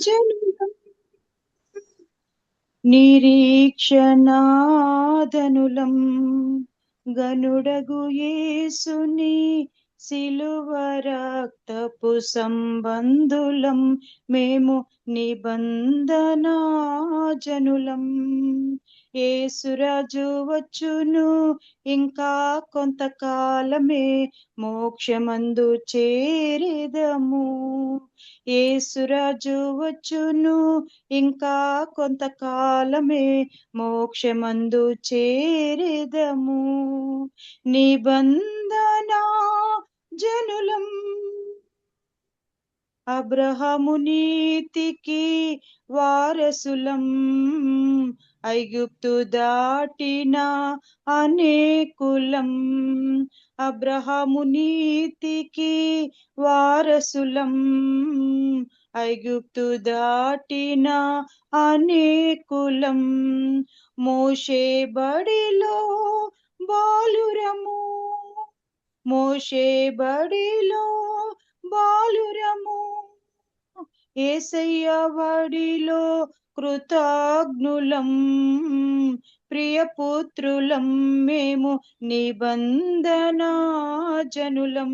జనులం నిరీక్షణాదనులం గనుడగు యేసుని సిలువ రక్తపు సంబంధులం మేము నిబంధనా జనులం. యేసురాజు వచ్చును ఇంకా కొంతకాలమే మోక్షమందు చేరేదము. యేసురాజు వచ్చును ఇంకా కొంతకాలమే మోక్షమందు చేరేదము. నిబంధనా జనులం అబ్రహాము నీతికి వారసులం ఐగుప్తు దాటిన అనేకులం. అబ్రహాము నీతికి వారసులం ఐగుప్తు దాటిన అనేకులం. మోషే బడిలో బాలురము మోషే బడిలో బాలురము యేసయ్య బడిలో కృతజ్ఞులం. ప్రియపుత్రులం మేము నిబంధనా జనులం.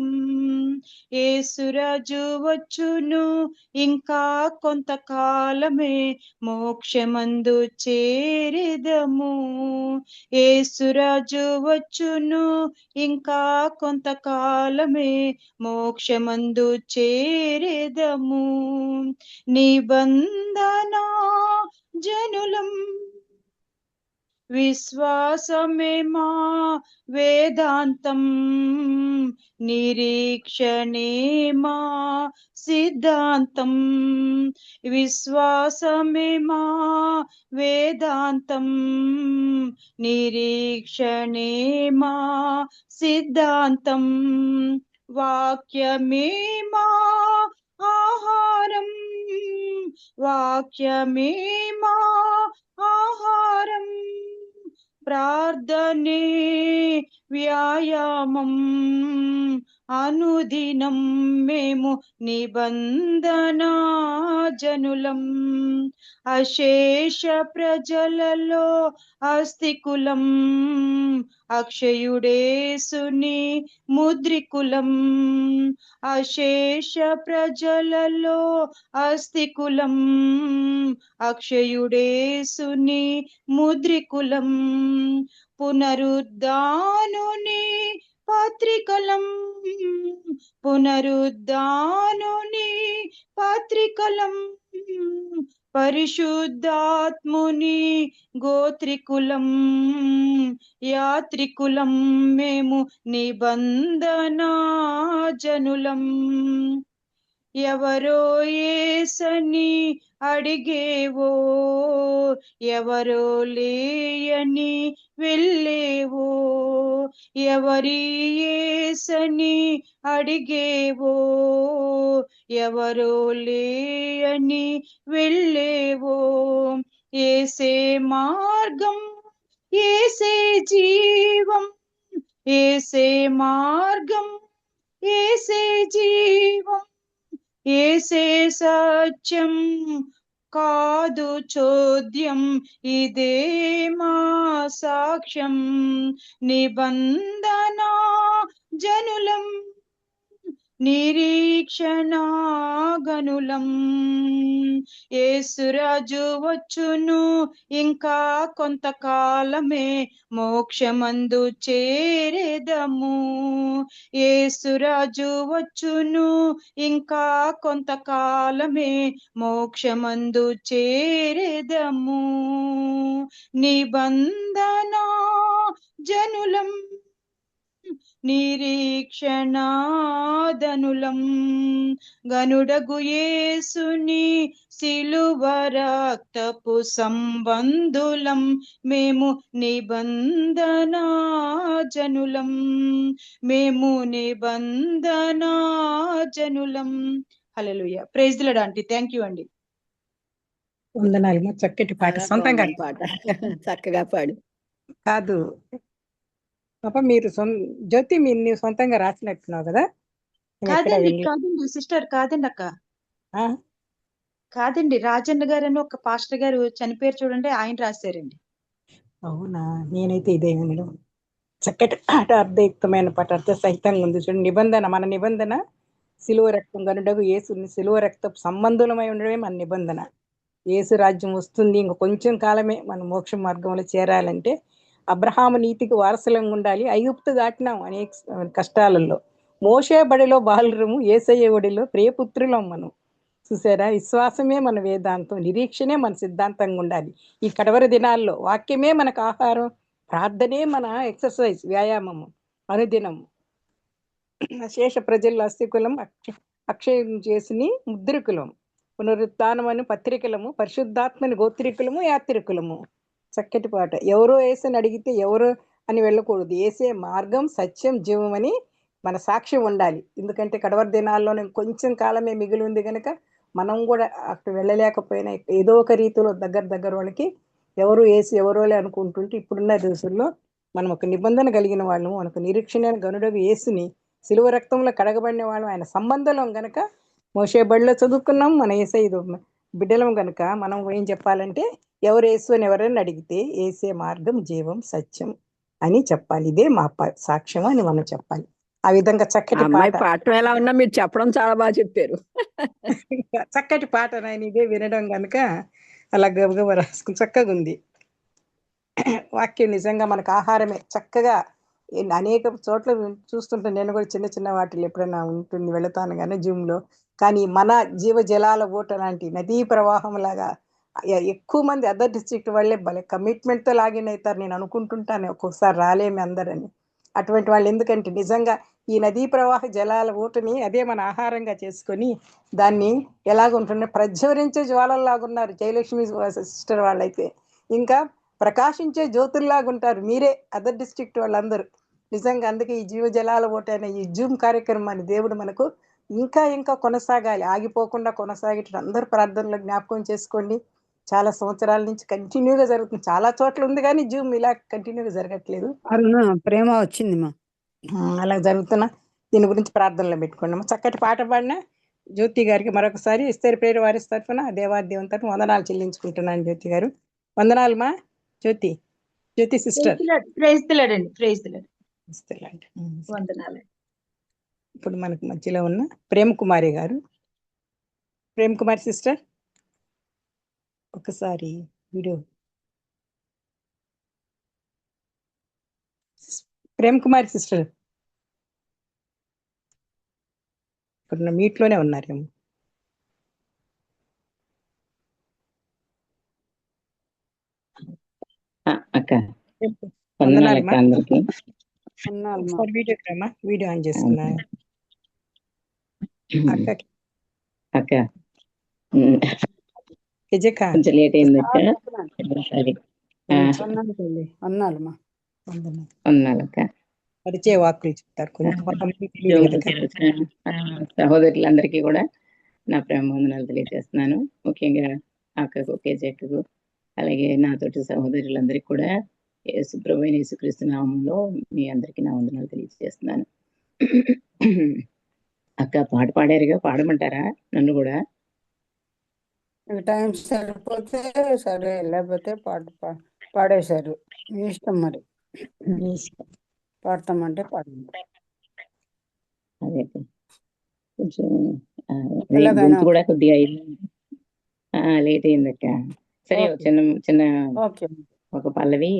యేసురాజు వచ్చును ఇంకా కొంతకాలమే మోక్షమందు చేరేదము. యేసురాజు వచ్చును ఇంకా కొంతకాలమే మోక్షమందు చేరేదము. నిబంధనా జనులం విశ్వాసమే మా వేదాంతం నిరీక్షణే మా సిద్ధాంతం. విశ్వాసమే మా వేదాంతం నిరీక్షణే మా సిద్ధాంతం. వాక్యమే మా ఆహారం వాక్యమే మా ఆహారం ప్రార్థనే వ్యాయామం అనుదినం మేము నిబంధనా జనులం. అశేష ప్రజలలో ఆస్తికులం అక్షయుడేసుని ముద్రికులం. అశేష ప్రజలలో ఆస్తికులం అక్షయుడేసుని ముద్రికులం. పునరుద్ధానుని పత్రికలం పునరుద్ధానుని పత్రికలం. పరిశుద్ధాత్ముని గోత్రికులం యాత్రికులం మేము నిబంధనా జనులం. ఎవరో యేసని అడిగేవో ఎవరో లేయని వెళ్ళేవో. ఎవరి యేసని అడిగేవో ఎవరో లేయని వెళ్ళేవో. ఏసే మార్గం ఏసే జీవం ఏసే మార్గం ఏసే జీవం ఏసే సత్యం కాదు చోద్యం ఇదే మా సాక్ష్యం. నిబంధనా జనులం నిరీక్షణా గనులం. యేసురాజు వచ్చును ఇంకా కొంతకాలమే మోక్షమందు చేరేదము. యేసురాజు వచ్చును ఇంకా కొంతకాలమే మోక్షమందు చేరేదము. నిబంధనా జనులం నిరీక్షణాదనులం గనుడగు యేసుని సిలువ రక్తపు సంబంధులం మేము నిబంధనా జనులం. మేము నిబంధనా జనులం. Hallelujah. Praise the Lord aunty. Thank you అండి. వందనాలు. చక్కటి పాట చాలా సొంతంగా బాగుంది పాట. చక్కగా పాడు. కాదు పాప, మీరు జ్యోతి మీరు నీవు సొంతంగా రాసినట్టున్నావు కదా? నేను ఎక్కడ కాదండి వినలే. కాదండి సిస్టర్ కాదండి అక్క. ఆ? కాదండి, రాజన్న గారు అని ఒక పాస్టర్ గారు చనిపోయారు చూడండి, ఆయన రాశారండి. అవునా, నేనైతే ఇదే వినడం. చక్కటి పాట, అర్థయుక్తమైన పాట, అర్థ సహితంగా ఉంది చూడండి. నిబంధన, మన నిబంధన శిలువ రక్తం గనుడగు యేసుని శిలువ రక్త సంబంధులమై ఉండడమే మన నిబంధన. యేసు రాజ్యం వస్తుంది, ఇంక కొంచెం కాలమే మనం మోక్ష మార్గంలో చేరాలంటే. అబ్రహాము నీతికి వారసులంగా ఉండాలి. ఐగుప్తు దాటినాం అనేక కష్టాలలో. మోషే బడిలో బాలురము, యేసయ్య ఒడిలో ప్రియపుత్రులం మనం. చూసారా, విశ్వాసమే మన వేదాంతం, నిరీక్షణే మన సిద్ధాంతంగా ఉండాలి. ఈ కడవరి దినాల్లో వాక్యమే మనకు ఆహారం, ప్రార్థనే మన ఎక్సర్సైజ్, వ్యాయామము అనుదినము. శేష ప్రజల్లో అస్థికులం, అక్షయం చేసిని ముద్రికులం, పునరుత్నమని పత్రికలము, పరిశుద్ధాత్మని గోత్రికులము, యాత్రికులము. చక్కటి పాట. ఎవరో ఏసని అడిగితే ఎవరో అని వెళ్ళకూడదు. ఏసే మార్గం, సత్యం, జీవం అని మన సాక్ష్యం ఉండాలి. ఎందుకంటే కడవరి దినాల్లోనే కొంచెం కాలమే మిగిలి ఉంది కనుక మనం కూడా అక్కడ వెళ్ళలేకపోయినా ఏదో ఒక రీతిలో దగ్గర వాళ్ళకి ఎవరు ఏసి ఎవరోలే అనుకుంటుంటే, ఇప్పుడున్న రోజుల్లో మనం ఒక నిబంధన కలిగిన వాళ్ళము, మనకు నిరీక్షణ గనుడగు యేసుని సిలువ రక్తంలో కడగబడిన వాళ్ళం, ఆయన సంబంధం గనక. మోషే బడిలో చదువుకున్నాం, మన ఏసే ఇది బిడ్డలం గనక మనం ఏం చెప్పాలంటే, ఎవరు యేసు అని ఎవరైనా అడిగితే ఏసే మార్గం, జీవం, సత్యం అని చెప్పాలి. ఇదే మా సాక్ష్యం అని మనం చెప్పాలి. ఆ విధంగా చక్కటి అమ్మాయి పాట. పాఠం ఎలా ఉన్నా మీరు చెప్పడం చాలా బాగా చెప్పారు. చక్కటి పాట నాయన, ఇదే వినడం గనుక అలా గబగబా రాసుకుని చక్కగా ఉంది. వాక్యం నిజంగా మనకు ఆహారమే. చక్కగా అనేక చోట్ల చూస్తుంటాను నేను కూడా, చిన్న చిన్న వాటిలో ఎప్పుడైనా ఉంటుంది వెళతాను కానీ జూమ్లో. కానీ మన జీవజలాల ఓట లాంటి నదీ ప్రవాహం లాగా ఎక్కువ మంది అదర్ డిస్ట్రిక్ట్ వాళ్ళే భలే కమిట్మెంట్తో లాగిన్ అవుతారు. నేను అనుకుంటుంటాను ఒక్కొక్కసారి రాలేమి అందరని. అటువంటి వాళ్ళు ఎందుకంటే నిజంగా ఈ నదీ ప్రవాహ జలాల ఊటని అదే మన ఆహారంగా చేసుకొని దాన్ని ఎలాగుంటుండే ప్రజ్వరించే జ్వాలల్లాగున్నారు జయలక్ష్మి సిస్టర్ వాళ్ళైతే. ఇంకా ప్రకాశించే జ్యోతుల్లాగా ఉంటారు మీరే అదర్ డిస్ట్రిక్ట్ వాళ్ళందరూ. నిజంగా అందుకే ఈ జీవజలాల ఓట అనే ఈ జూమ్ కార్యక్రమాన్ని దేవుడు మనకు ఇంకా ఇంకా కొనసాగాలి, ఆగిపోకుండా కొనసాగేటట్టు అందరూ ప్రార్థనలో జ్ఞాపకం చేసుకోండి. చాలా సంవత్సరాల నుంచి కంటిన్యూగా జరుగుతుంది. చాలా చోట్ల ఉంది కానీ జూమ్ ఇలా కంటిన్యూగా జరగట్లేదు. ప్రేమ వచ్చింది మా అలా జరుగుతున్నా దీని గురించి ప్రార్థనలో పెట్టుకోండి. చక్కటి పాట పాడిన జ్యోతి గారికి మరొకసారి ఇస్తరి పేరు వారి తరఫున దేవాదేవం తరఫున వందనాలు చెల్లించుకుంటున్నాను. జ్యోతి గారు వందనాలు మా. జ్యోతి సిస్టర్ ప్రైజ్ ది లార్డ్ అండి, ప్రైజ్ ది లార్డ్. ఇస్తలాంటి. వందనాలు. ఇప్పుడు మనకు మధ్యలో ఉన్న ప్రేమ్ కుమారి గారు. ప్రేమ్ కుమారి సిస్టర్ ఒకసారి వీడియో. ప్రేమ్ కుమారి సిస్టర్ ఇప్పుడు మీట్లోనే ఉన్నారేమో. అక్క వందనాలు అక్క అందరికి. ఒకసారి వీడియోకి రమ్మా, వీడియో ఆన్ చేసుకున్నా. అక్క అక్క విజయక కొంచెం లేట్ అయింది అక్క. సరే వందనాలు అక్క. పరిచయ వాక్కులు చెప్తారు కొంచెం తెలియదు కదా. సహోదరులందరికీ కూడా నా ప్రేమ వందనాలు తెలియజేస్తున్నాను. ముఖ్యంగా అక్కకు, కేజెక్కకు, అలాగే నాతోటి సహోదరులందరికీ కూడా యేసుప్రభువైన యేసుక్రీస్తు నామంలో మీ అందరికీ నా వందనాలు తెలియజేస్తున్నాను. అక్క పాట పాడారుగా, పాడమంటారా నన్ను కూడా? టైం సరిపోతే సరే, లేకపోతే పాడేశారు, మీ ఇష్టం. మరి పాడతామంటే పాడండి. అదే కొంచెం ఎలాగైనా గొంతు కూడా కొద్దిగా లేట్ అయిందక్క. సరే చిన్న చిన్న ఒక పల్లవి,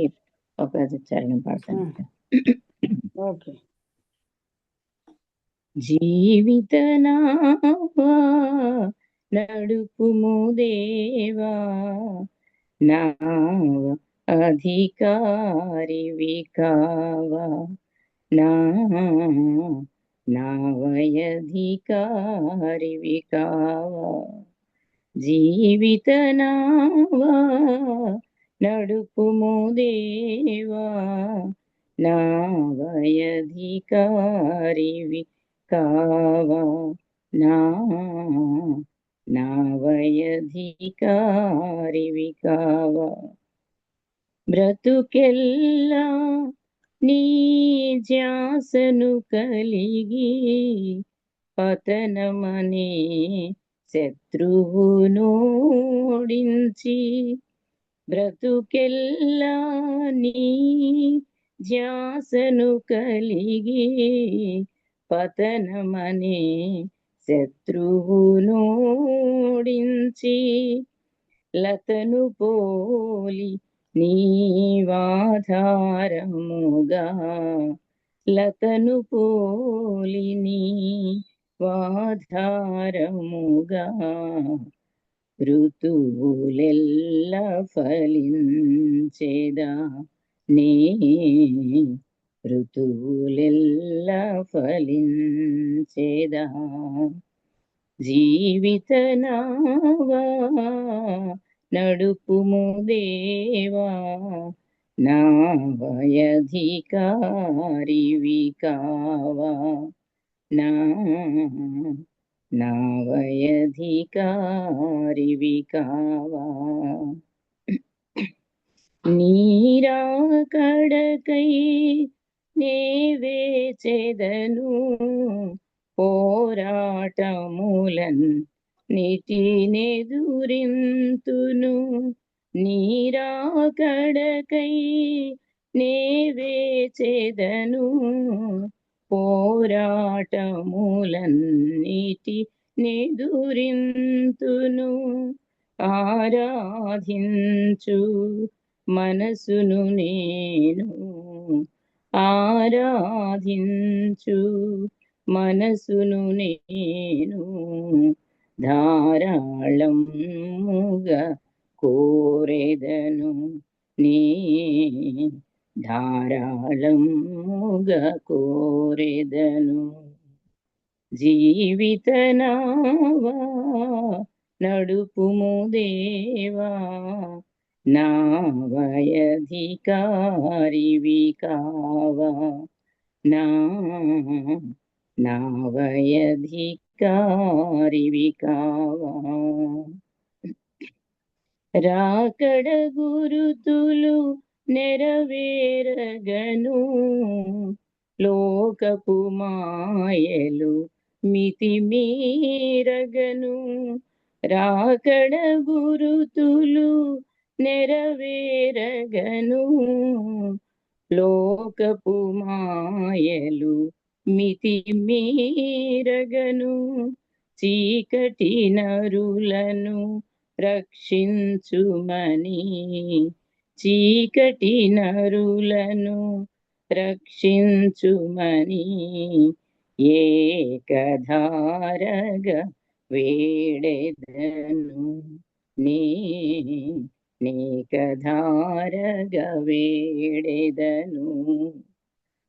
ఒక చరణం పాడతాను. ఓకే. జీవిత నావా నడుపుము దేవా, నావ అధికారివి కావా, నావయధికారివి కావా. జీవిత నావా నడుపుము దేవా, నావయధికారివి కావా, నావయధికారివి కావా. బ్రతుకెల్లా నీ ధ్యాసను కలిగి పతనమనే శత్రువునోడించి బ్రతుకెల్లా నీ ధ్యాసను కలిగి పతనమనే శత్రువునోడించి లతను పోలి నీవాధారముగా లతను పోలి నీవాధారముగా ఋతువులెల్ల ఫలించేదా నీ ఋతువులెల్ల ఫలించేదా జీవిత నావా నడుపుము దేవా నావయధికారివి కావా నావయధికారివి కావా నీరాకడకై నే వేచెదను పోరాటములన్ నిటినెదురింతును నీరాకడకై నే వేచెదను పోరాటములన్నిటి నెదురింతును ఆరాధించు మనసును నేను ఆరాధించు మనసును నేను ధారాళముగా కోరెదను నీ ధారాళముగా కోరెదను జీవిత నావా నడుపుము దేవా నావయధికారివి కావా నావయధికారివి కావా రాకడ గురుతులు నెరవేరగను లోకపు మాయలు మితిమీరగను రాకడ గురుతులు నెరవేరగను లోకపు మాయలు మితిమీరగను చీకటి నరులను రక్షించుమని చీకటి నరులను రక్షించుమని ఏకధారగా వేడెదను నేకధారగా వేడెదను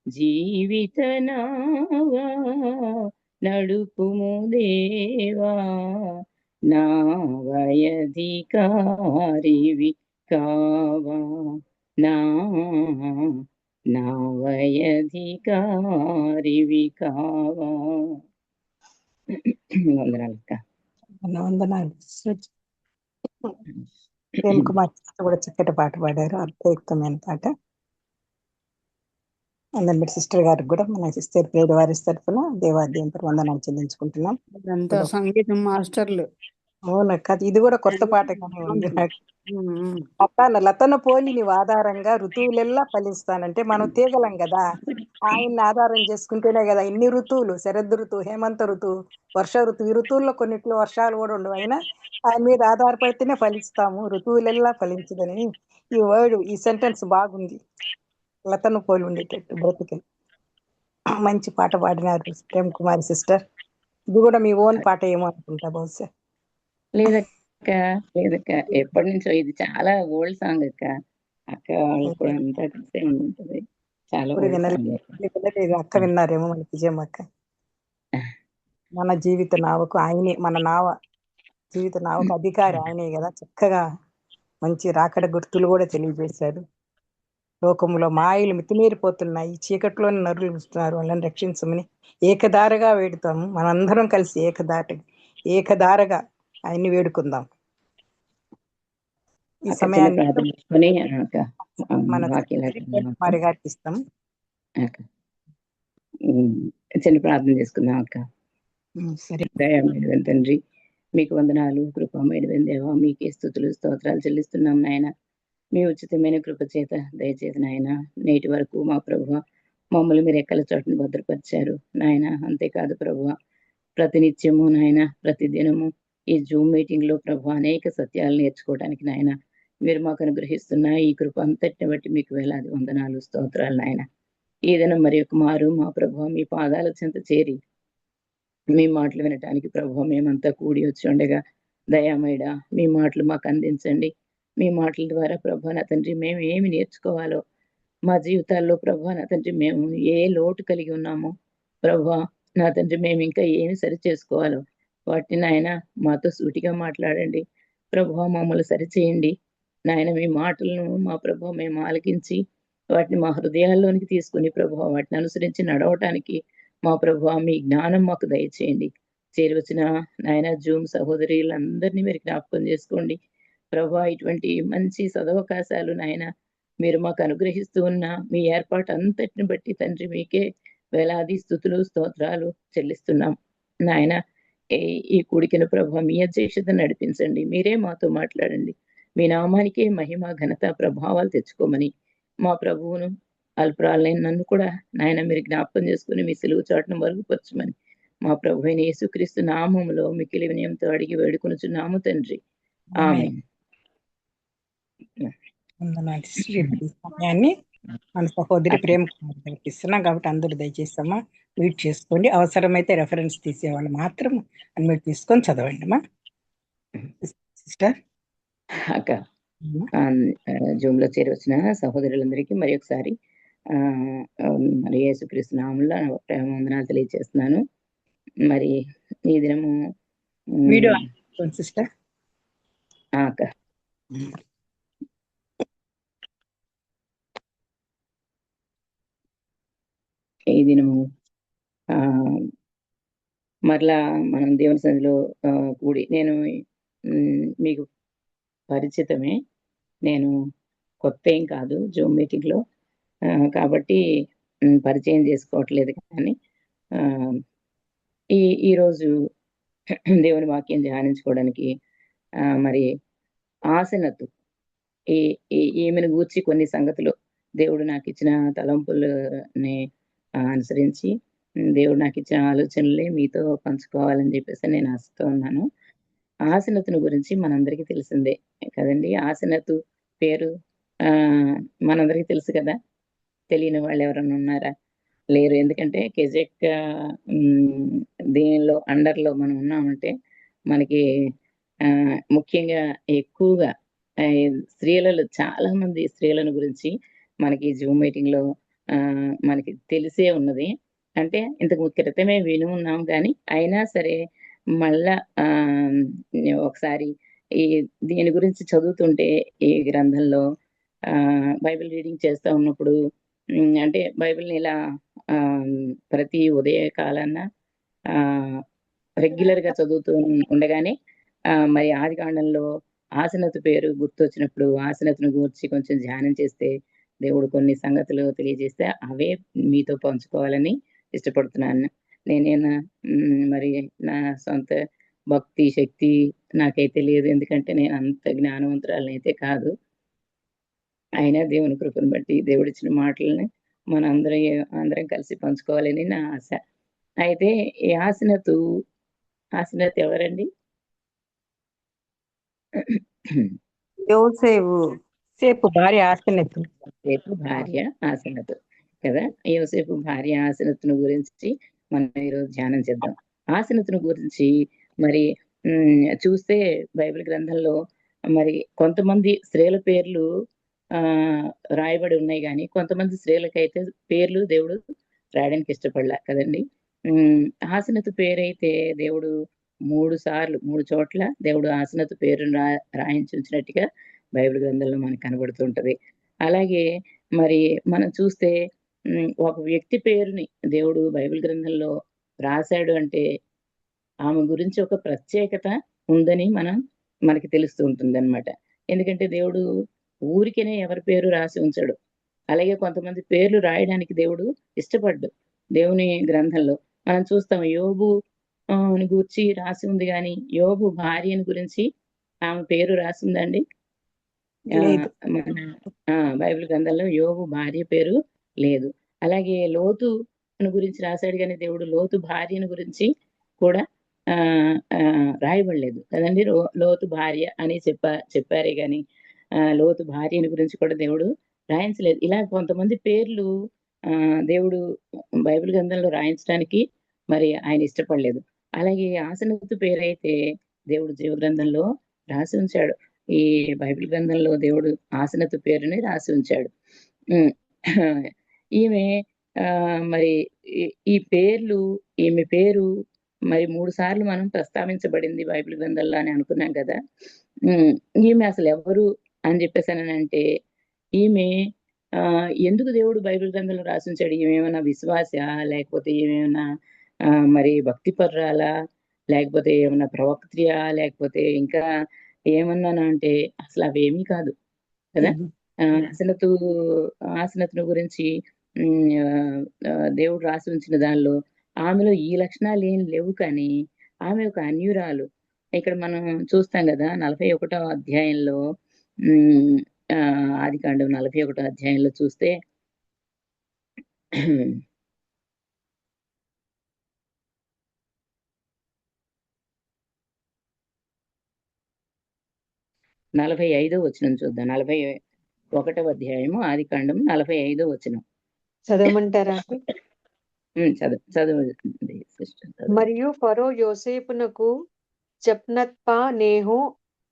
జీవిత నావా నడుపుము దేవా నావయధికారివి కావా నావయధికారివి కావా. వందనాలక్క. వందనాలు. ప్రేమ్ కుమార్ కూడా చక్కటి పాట పాడారు, అర్థయుక్తమైన పాట. అందరి సిస్టర్ గారికి కూడా మన సిస్టర్ పేరు వారి తరఫున దేవాదేవం వందనాలు చెల్లించుకుంటున్నాం. ఇదంతా సంగీతం మాస్టర్లు. అవునక్క, ఇది కూడా కొత్త పాటగానే ఉంది నాకు. లతను పోలి నీవు ఆధారంగా ఋతువులెల్లా ఫలిస్తానంటే మనం తీగలం కదా, ఆయన్ని ఆధారం చేసుకుంటేనే కదా ఇన్ని ఋతువులు, శరద్ ఋతువు, హేమంత ఋతువు, వర్ష ఋతువు. ఈ ఋతువుల్లో కొన్నిట్లో వర్షాలు కూడా ఉండవు, అయినా ఆయన మీద ఆధారపడితేనే ఫలిస్తాము. ఋతువులెల్లా ఫలించదని ఈ వర్డ్, ఈ సెంటెన్స్ బాగుంది. లతను పోలి ఉండేటట్టు బ్రతికి మంచి పాట పాడినారు ప్రేమ్ కుమారి సిస్టర్. ఇది కూడా మీ ఓన్ పాట ఏమో అనుకుంటా బహుశా. లేదక్క ఎప్పటి నుంచో, ఇది చాలా ఓల్డ్ సాంగ్ అక్క. అక్క వాళ్ళు కూడా అంతా కలిసే ఉంటుంది. చాలా అక్క విన్నారేమో మన విజయం అక్క. మన జీవిత నావకు ఆయనే, మన నావ జీవిత నావకు అధికారి ఆయనే కదా. చక్కగా మంచి రాకడ గుర్తులు కూడా తెలియజేశారు. లోకంలో మాయలు మితిమీరిపోతున్నాయి, చీకట్లోని నరులు ఇస్తున్నారు, వాళ్ళని రక్షించమని ఏకధారగా వేడుతాము. మనందరం కలిసి ఏకధారగా ఆయన్ని వేడుకుందాం. ఈ సమయాన్ని మన కుమారి గారికి ఇస్తాం. చిన్న ప్రార్థన చేసుకుందాం అక్క. సరే దయామయుడైన తండ్రి, మీకు వందనాలు, కృపామయుడైన దేవా, మీకే స్తుతులు స్తోత్రాలు చెల్లిస్తున్నాం నాయన. మీ ఉచితమైన కృప చేత దయచేసి నాయన నేటి వరకు మా ప్రభువ మమ్మల్ని మీరు ఎక్కల చోటును భద్రపరిచారు నాయన. అంతేకాదు ప్రభువ, ప్రతినిత్యము నాయన, ప్రతిదినము ఈ జూమ్ మీటింగ్ లో ప్రభు అనేక సత్యాలు నేర్చుకోవడానికి నాయన మీరు మాకు అనుగ్రహిస్తున్న ఈ కృప అంతటిని బట్టి మీకు వేలాది వందనాలు, స్తోత్రాలు నాయన. ఈ దినం మరి ఒక మారు మా ప్రభు మీ పాదాల చెంత చేరి మీ మాటలు వినటానికి ప్రభు మేమంతా కూడి వచ్చి ఉండగా దయామయుడా మీ మాటలు మాకు అందించండి. మీ మాటల ద్వారా ప్రభు నా తండ్రి మేము ఏమి నేర్చుకోవాలో మా జీవితాల్లో ప్రభు నా తండ్రి మేము ఏ లోటు కలిగి ఉన్నామో ప్రభు నా తండ్రి మేము ఇంకా ఏమి సరి చేసుకోవాలో వాటిని నాయన మాతో సూటిగా మాట్లాడండి ప్రభు. మమ్మల్ని సరిచేయండి నాయన. మీ మాటలను మా ప్రభు మేము ఆలకించి వాటిని మా హృదయాల్లోనికి తీసుకుని ప్రభు వాటిని అనుసరించి నడవటానికి మా ప్రభు మీ జ్ఞానం మాకు దయచేయండి. చేరువచ్చిన నాయన జూమ్ సహోదరులందరినీ మీరు జ్ఞాపకం చేసుకోండి ప్రభు. ఇటువంటి మంచి సదవకాశాలు నాయన మీరు మాకు అనుగ్రహిస్తూ ఉన్న మీ ఏర్పాటు అంతటిని బట్టి తండ్రి మీకే వేలాది స్తుతులు స్తోత్రాలు చెల్లిస్తున్నాం నాయన. ఈ కూడికను ప్రభు మీ అధ్యక్షత నడిపించండి. మీరే మాతో మాట్లాడండి. మీ నామానికే మహిమ ఘనత ప్రభావాలు తెచ్చుకోమని మా ప్రభువును అల్పురాలైన నన్ను కూడా నాయన మీరు జ్ఞాపకం చేసుకుని మీ సిలువు చాటును మరుగుపరచమని మా ప్రభు అయిన యేసుక్రీస్తు నామములో మిక్కిలి వినయంతో అడిగి వేడుకొనుచున్నాము తండ్రి, ఆమేన్. సమయాన్ని మన సహోదరి ప్రేమ ఇస్తున్నాం కాబట్టి అందరూ దయచేసమ్మా మ్యూట్ చేసుకోండి. అవసరమైతే రెఫరెన్స్ తీసేవాళ్ళు మాత్రం అన్మ్యూట్ తీసుకొని చదవండి అమ్మా. సిస్టర్ అక్క జూమ్ లో చేరి వచ్చిన సహోదరులందరికీ మరి ఒకసారి మరి యేసుక్రీస్తు నామములో ప్రేమ వందనాలు తెలియజేస్తున్నాను. మరి ఈ దినము వీడియో సిస్టర్ అక్క ఈ దినము మరలా మనం దేవుని సన్నిధిలో కూడి నేను మీకు పరిచితమే, నేను కొత్త ఏం కాదు జూమ్ మీటింగ్ లో కాబట్టి పరిచయం చేసుకోవట్లేదు. కానీ ఈరోజు దేవుని వాక్యం ధ్యానించుకోవడానికి మరి ఆసనతు ఈమెను గూర్చి కొన్ని సంగతులు దేవుడు నాకు ఇచ్చిన తలంపులని అనుసరించి దేవుడు నాకు ఇచ్చిన ఆలోచనలే మీతో పంచుకోవాలని చెప్పేసి నేను ఆశతో ఉన్నాను. ఆసనతుని గురించి మనందరికీ తెలిసిందే కదండి. ఆసనతు పేరు మనందరికీ తెలుసు కదా. తెలియని వాళ్ళు ఎవరైనా ఉన్నారా? లేరు. ఎందుకంటే కెజెక్ దీనిలో అండర్లో మనం ఉన్నామంటే మనకి ముఖ్యంగా ఎక్కువగా స్త్రీలలో చాలా మంది స్త్రీలను గురించి మనకి జూమ్ మీటింగ్ లో మనకి తెలిసే ఉన్నది. అంటే ఇంతకు క్రితమే విని ఉన్నాం, కానీ అయినా సరే మళ్ళా ఒకసారి దీని గురించి చదువుతుంటే ఈ గ్రంథంలో బైబిల్ రీడింగ్ చేస్తూ ఉన్నప్పుడు అంటే బైబిల్ని ఇలా ప్రతి ఉదయ కాలాన రెగ్యులర్ గా చదువుతూ ఉండగానే మరి ఆదికాండంలో ఆసనతు పేరు గుర్తొచ్చినప్పుడు ఆసనతును గురించి కొంచెం ధ్యానం చేస్తే దేవుడు కొన్ని సంగతులు తెలియజేస్తే అవే మీతో పంచుకోవాలని ఇష్టపడుతున్నాను. నేనేనా మరి నా సొంత భక్తి శక్తి నాకైతే లేదు, ఎందుకంటే నేను అంత జ్ఞానవంతురాలని అయితే కాదు. అయినా దేవుని కృపను బట్టి దేవుడిచ్చిన మాటలని మన అందరం కలిసి పంచుకోవాలని నా ఆశ. అయితే ఈ ఆసనతు ఎవరండి? యోసేపు భార్య ఆసనతు. యోసేపు భార్య ఆసనతు కదా. యోసేపు భార్య ఆసనతును గురించి మనం ఈరోజు ధ్యానం చేద్దాం. ఆసనతును గురించి మరి చూస్తే బైబిల్ గ్రంథంలో మరి కొంతమంది స్త్రీల పేర్లు రాయబడి ఉన్నాయి, కానీ కొంతమంది స్త్రీలకైతే పేర్లు దేవుడు రాయడానికి ఇష్టపడలే కదండి. ఆసనతు పేరైతే దేవుడు 3 చోట్ల దేవుడు ఆసనతు పేరును రాయించి ఉంచినట్టుగా బైబిల్ గ్రంథంలో మనకు కనబడుతుంటది. అలాగే మరి మనం చూస్తే ఒక వ్యక్తి పేరుని దేవుడు బైబిల్ గ్రంథంలో రాశాడు అంటే ఆమె గురించి ఒక ప్రత్యేకత ఉందని మనకి తెలుస్తూ ఉంటుంది అనమాట. ఎందుకంటే దేవుడు ఊరికేనే ఎవరి పేరు రాసి ఉంచాడు. అలాగే కొంతమంది పేర్లు రాయడానికి దేవుడు ఇష్టపడ్డు. దేవుని గ్రంథంలో మనం చూస్తాం, యోబు గూర్చి రాసి ఉంది, కానీ యోబు భార్యను గురించి ఆమె పేరు రాసిందండి. లేదు. మన బైబిల్ గ్రంథంలో యోబు భార్య పేరు లేదు. అలాగే లోతు గురించి రాశాడు, కానీ దేవుడు లోతు భార్యను గురించి కూడా రాయబడలేదు కదండి. లోతు భార్య అని చెప్పారే గాని లోతు భార్యని గురించి కూడా దేవుడు రాయించలేదు. ఇలా కొంతమంది పేర్లు దేవుడు బైబిల్ గ్రంథంలో రాయించడానికి మరి ఆయన ఇష్టపడలేదు. అలాగే ఆసనత్తు పేరైతే దేవుడు జీవ గ్రంథంలో రాసి ఉంచాడు. ఈ బైబిల్ గ్రంథంలో దేవుడు ఆసనత్తు పేరుని రాసి ఉంచాడు. ఈమె మరి ఈ పేర్లు, ఈమె పేరు మరి 3 సార్లు మనం ప్రస్తావించబడింది బైబిల్ గ్రంథంలో అని అనుకున్నాం కదా. ఈమె అసలు ఎవరు అని చెప్పేసానంటే, ఈమె ఎందుకు దేవుడు బైబిల్ గ్రంథంలో రాసి ఉంచాడు? ఈమెమన్నా విశ్వాస, లేకపోతే ఏమేమన్నా మరి భక్తిపర్రాలా, లేకపోతే ఏమన్నా ప్రవక్త్రియా, లేకపోతే ఇంకా ఏమన్నానా అంటే అసలు అవేమీ కాదు కదా. ఆసనతును గురించి దేవుడు రాసి ఉంచిన దానిలో ఆమెలో ఈ లక్షణాలు ఏం లేవు, కానీ ఆమె ఒక అన్యురాలు. ఇక్కడ మనం చూస్తాం కదా 41వ అధ్యాయంలో, ఆదికాండం 41వ అధ్యాయంలో చూస్తే 45వ వచనం చూద్దాం. 41వ అధ్యాయము ఆదికాండం 45వ వచనం చదవమంటారా? చదువు. మరియు ఫరో యోసేపునకు జప్నత్పా నేహో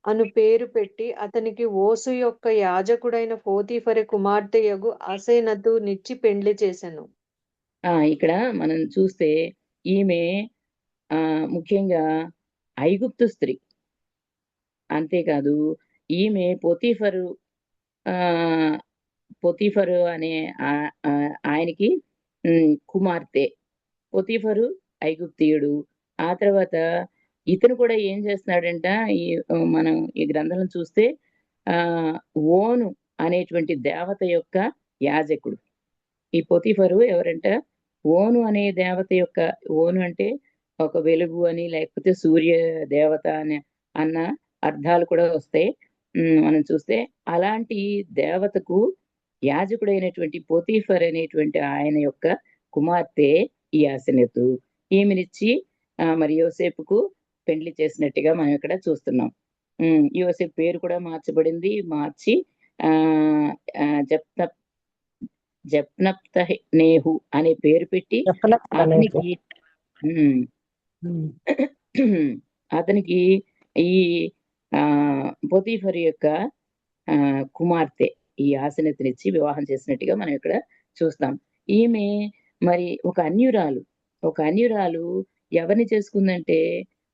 అను పేరు పెట్టి అతనికి ఓసు యొక్క యాజకుడైన పోతీఫరు కుమార్తెయగు అసేనతు నిచ్చి పెండ్లి చేసెను. ఇక్కడ మనం చూస్తే ఈమె ముఖ్యంగా ఐగుప్తు స్త్రీ. అంతేకాదు ఈమె పోతీఫరు అనే ఆయనకి కుమార్తె. పోతీఫరు ఐగుప్తీయుడు. ఆ తర్వాత ఇతను కూడా ఏం చేస్తున్నాడంట, మనం ఈ గ్రంథంలో చూస్తే ఓను అనేటువంటి దేవత యొక్క యాజకుడు. ఈ పోతీఫరు ఎవరంట? ఓను అనే దేవత యొక్క, ఓను అంటే ఒక వెలుగు అని, లేకపోతే సూర్య దేవత అని అన్న అర్థాలు కూడా వస్తాయి మనం చూస్తే. అలాంటి దేవతకు యాజకుడైనటువంటి పోతీఫర్ అనేటువంటి ఆయన యొక్క కుమార్తె ఈ ఆసెనతు. ఈమెనిచ్చి మరి యోసేపుకు పెండ్లి చేసినట్టుగా మనం ఇక్కడ చూస్తున్నాం. యోసేపు పేరు కూడా మార్చబడింది. మార్చి జప్నప్తనేహు అనే పేరు పెట్టి అతనికి ఈ పోతీఫర్ యొక్క కుమార్తె ఈ ఆసనతనిచ్చి వివాహం చేసినట్టుగా మనం ఇక్కడ చూస్తాం. ఈమె మరి ఒక అన్యురాలు ఎవరిని చేసుకుందంటే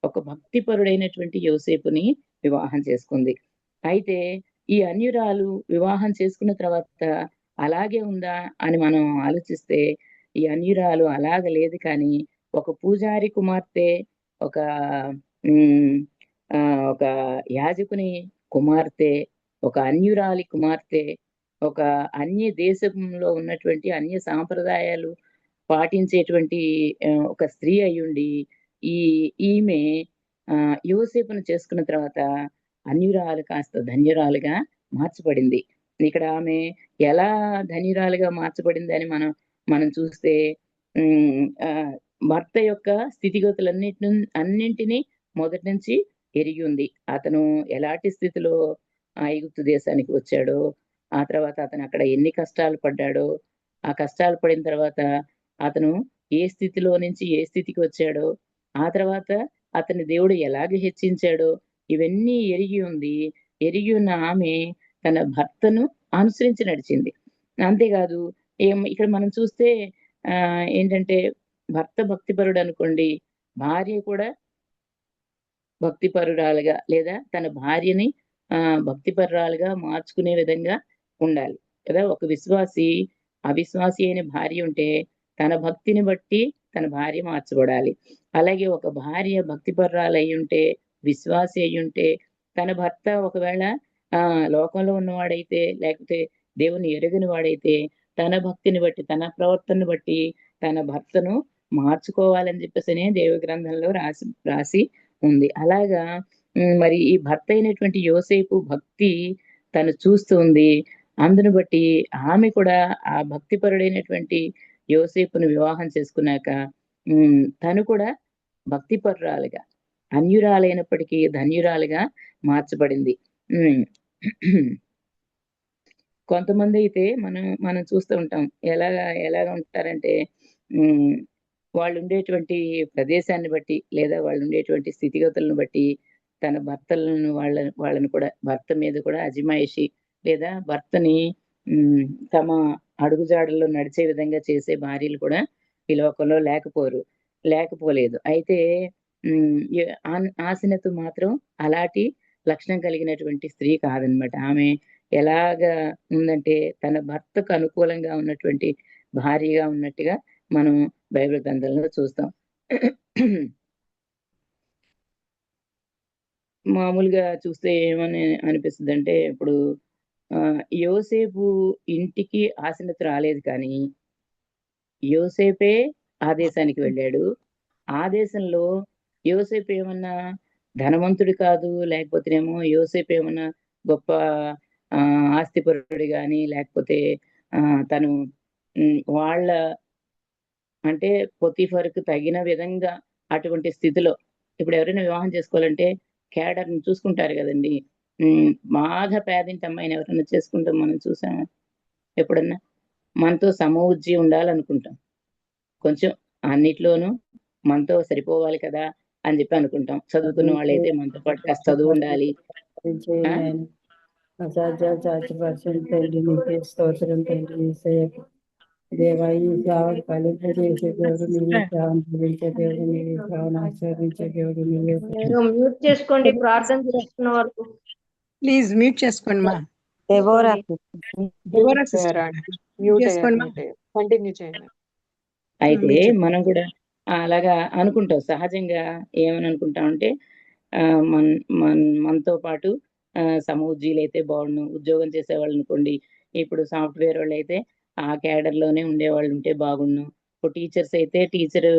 ఒక భక్తిపరుడైనటువంటి యోసేపుని వివాహం చేసుకుంది. అయితే ఈ అన్యురాలు వివాహం చేసుకున్న తర్వాత అలాగే ఉందా అని మనం ఆలోచిస్తే ఈ అన్యురాలు అలాగ లేదు. కానీ ఒక పూజారి కుమార్తె, ఒక యాజకుని కుమార్తె, ఒక అన్యురాలి కుమార్తె, ఒక అన్య దేశంలో ఉన్నటువంటి అన్య సాంప్రదాయాలు పాటించేటువంటి ఒక స్త్రీ అయ్యుండి ఈమె యోసేపును చేసుకున్న తర్వాత అన్యురాలు కాస్త ధన్యురాలుగా మార్చబడింది. ఇక్కడ ఆమె ఎలా ధన్యురాలుగా మార్చబడింది అని మనం చూస్తే భర్త యొక్క అన్నింటినీ మొదటి నుంచి ఎరిగి ఉంది. అతను ఎలాంటి స్థితిలో ఐగుప్తు దేశానికి వచ్చాడో, ఆ తర్వాత అతను అక్కడ ఎన్ని కష్టాలు పడ్డాడో, ఆ కష్టాలు పడిన తర్వాత అతను ఏ స్థితిలో నుంచి ఏ స్థితికి వచ్చాడో, ఆ తర్వాత అతని దేవుడు ఎలాగ హెచ్చించాడో ఇవన్నీ ఎరిగి ఉంది. ఎరిగి ఉన్న ఆమె తన భర్తను అనుసరించి నడిచింది. అంతేకాదు ఇక్కడ మనం చూస్తే ఏంటంటే భర్త భక్తిపరుడు అనుకోండి, భార్య కూడా భక్తిపరురాలుగా లేదా తన భార్యని భక్తిపరురాలుగా మార్చుకునే విధంగా ఉండాలి కదా. ఒక విశ్వాసి అవిశ్వాసి అయిన భార్య ఉంటే తన భక్తిని బట్టి తన భార్య మార్చబడాలి. అలాగే ఒక భార్య భక్తిపరురాలు అయి ఉంటే, విశ్వాసి అయి ఉంటే, తన భర్త ఒకవేళ లోకంలో ఉన్నవాడైతే, లేకపోతే దేవుని ఎరుగని వాడైతే తన భక్తిని బట్టి, తన ప్రవర్తనను బట్టి తన భర్తను మార్చుకోవాలని చెప్పేసి దేవ గ్రంథంలో రాసి ఉంది. అలాగా మరి ఈ భర్త అయినటువంటి యోసేపు భక్తి తను చూస్తుంది. అందును బట్టి ఆమె కూడా ఆ భక్తిపరుడైనటువంటి యోసేపును వివాహం చేసుకున్నాక తను కూడా భక్తిపరురాలుగా, అన్యురాలైనప్పటికీ ధన్యురాలుగా మార్చబడింది. కొంతమంది అయితే మనం చూస్తూ ఉంటాం. ఎలాగ ఉంటారంటే వాళ్ళు ఉండేటువంటి ప్రదేశాన్ని బట్టి లేదా వాళ్ళు ఉండేటువంటి స్థితిగతులను బట్టి తన భర్తలను వాళ్ళని కూడా భర్త మీద కూడా అజమాయిషి లేదా భర్తని తమ అడుగుజాడల్లో నడిచే విధంగా చేసే భార్యలు కూడా ఈ లోకంలో లేకపోలేదు. అయితే ఆసినతు మాత్రం అలాంటి లక్షణం కలిగినటువంటి స్త్రీ కాదనమాట. ఆమె ఎలాగా ఉందంటే తన భర్తకు అనుకూలంగా ఉన్నటువంటి భార్యగా ఉన్నట్టుగా మనం బైబిల్ గ్రంథంలో చూస్తాం. మామూలుగా చూస్తే ఏమని అనిపిస్తుంది అంటే, ఇప్పుడు యోసేపు ఇంటికి ఆసినతు రాలేదు, కానీ యోసేపే ఆ దేశానికి వెళ్ళాడు. ఆ దేశంలో యోసేపు ఏమన్నా ధనవంతుడు కాదు, లేకపోతేనేమో యోసేపు ఏమన్నా గొప్ప ఆస్తిపరుడు కానీ, లేకపోతే తను వాళ్ళ అంటే పొతీఫర్కు తగిన విధంగా అటువంటి స్థితిలో ఇప్పుడు ఎవరైనా వివాహం చేసుకోవాలంటే క్యాడర్ని చూసుకుంటారు కదండి. బాగా పేదింటి అమ్మాయిని ఎవరైనా చేసుకుంటాం మనం చూసామా ఎప్పుడన్నా? మనతో సమవుజ్జి ఉండాలనుకుంటాం, కొంచెం అన్నిట్లోనూ మనతో సరిపోవాలి కదా అని చెప్పి అనుకుంటాం. చదువుకున్న వాళ్ళైతే మనతో పాటు కాస్త చదువు ఉండాలి. దేవా ఈ సేవను ఫలింపజేసే దేవుడు నీవే, సేవను ఫలించే దేవుడు నీవే, సేవను ఆశీర్వదించే దేవుడు నీవే. మ్యూట్ చేసుకోండి ప్రార్థన చేస్తున్న వరకు. ప్లీజ్ మ్యూట్ చేసుకోండి మా. కంటిన్యూ చేయండి. అయితే మనం కూడా అలాగా అనుకుంటాం. సహజంగా ఏమని అనుకుంటామంటే మనతో పాటు సమవుజ్జీలు అయితే బాగుండు, ఉద్యోగం చేసేవాళ్ళు అనుకోండి, ఇప్పుడు సాఫ్ట్వేర్ వాళ్ళు అయితే ఆ క్యాడర్ లోనే ఉండేవాళ్ళు ఉంటే బాగుండు, టీచర్స్ అయితే టీచర్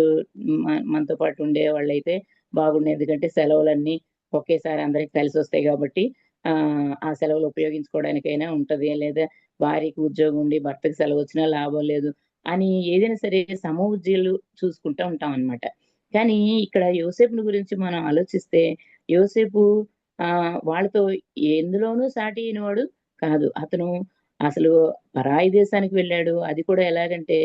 మనతో పాటు ఉండేవాళ్ళు అయితే బాగుండు. ఎందుకంటే సెలవులన్నీ ఒకేసారి అందరికి కలిసి వస్తాయి కాబట్టి ఆ సెలవులు ఉపయోగించుకోవడానికైనా ఉంటది. లేదా భార్యకి ఉద్యోగం ఉండి భర్తకి సెలవు వచ్చినా లాభం లేదు అని ఏదైనా సరే సమవుజ్జీలు చూసుకుంటూ ఉంటాం అన్నమాట. కానీ ఇక్కడ యోసేపుని గురించి మనం ఆలోచిస్తే యోసేపు వాళ్ళతో ఎందులోనూ సాటి అయినవాడు కాదు. అతను అసలు పరాయి దేశానికి వెళ్ళాడు. అది కూడా ఎలాగంటే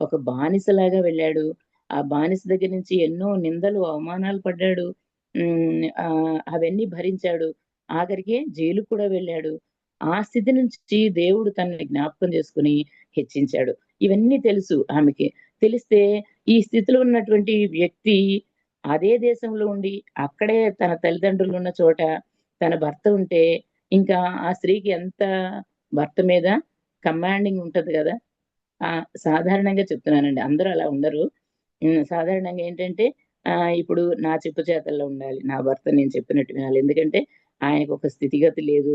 ఒక బానిసలాగా వెళ్ళాడు. ఆ బానిస దగ్గర నుంచి ఎన్నో నిందలు అవమానాలు పడ్డాడు. అవన్నీ భరించాడు. ఆఖరికి జైలుకు కూడా వెళ్ళాడు. ఆ స్థితి నుంచి దేవుడు తనని జ్ఞాపకం చేసుకుని హెచ్చించాడు. ఇవన్నీ తెలుసు ఆమెకి. తెలిస్తే ఈ స్థితిలో ఉన్నటువంటి వ్యక్తి అదే దేశంలో ఉండి అక్కడే తన తల్లిదండ్రులు ఉన్న చోట తన భర్త ఉంటే ఇంకా ఆ స్త్రీకి ఎంత భర్త మీద కమాండింగ్ ఉంటది కదా. సాధారణంగా చెప్తున్నానండి, అందరూ అలా ఉండరు. సాధారణంగా ఏంటంటే ఇప్పుడు నా చెప్పు చేతల్లో ఉండాలి, నా భర్త నేను చెప్పినట్టు వినాలి. ఎందుకంటే ఆయనకు ఒక స్థితిగతి లేదు.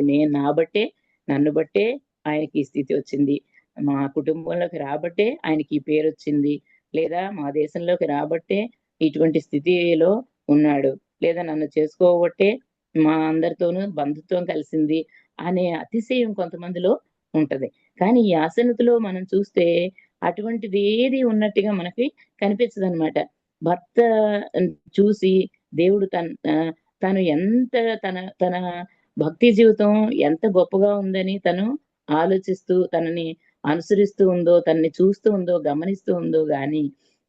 నన్ను బట్టే ఆయనకి ఈ స్థితి వచ్చింది, మా కుటుంబంలోకి రాబట్టే ఆయనకి ఈ పేరు వచ్చింది, లేదా మా దేశంలోకి రాబట్టే ఇటువంటి స్థితిలో ఉన్నాడు, లేదా నన్ను చేసుకోబట్టే మా అందరితోనూ బంధుత్వం కలిసింది అనే అతిశయం కొంతమందిలో ఉంటది. కానీ ఈ ఆసనతలో మనం చూస్తే అటువంటిది ఏది ఉన్నట్టుగా మనకి కనిపించదు అనమాట. భర్త చూసి దేవుడు తను ఎంత తన భక్తి జీవితం ఎంత గొప్పగా ఉందని తను ఆలోచిస్తూ తనని అనుసరిస్తూ ఉందో, తనని చూస్తూ ఉందో, గమనిస్తూ ఉందో గాని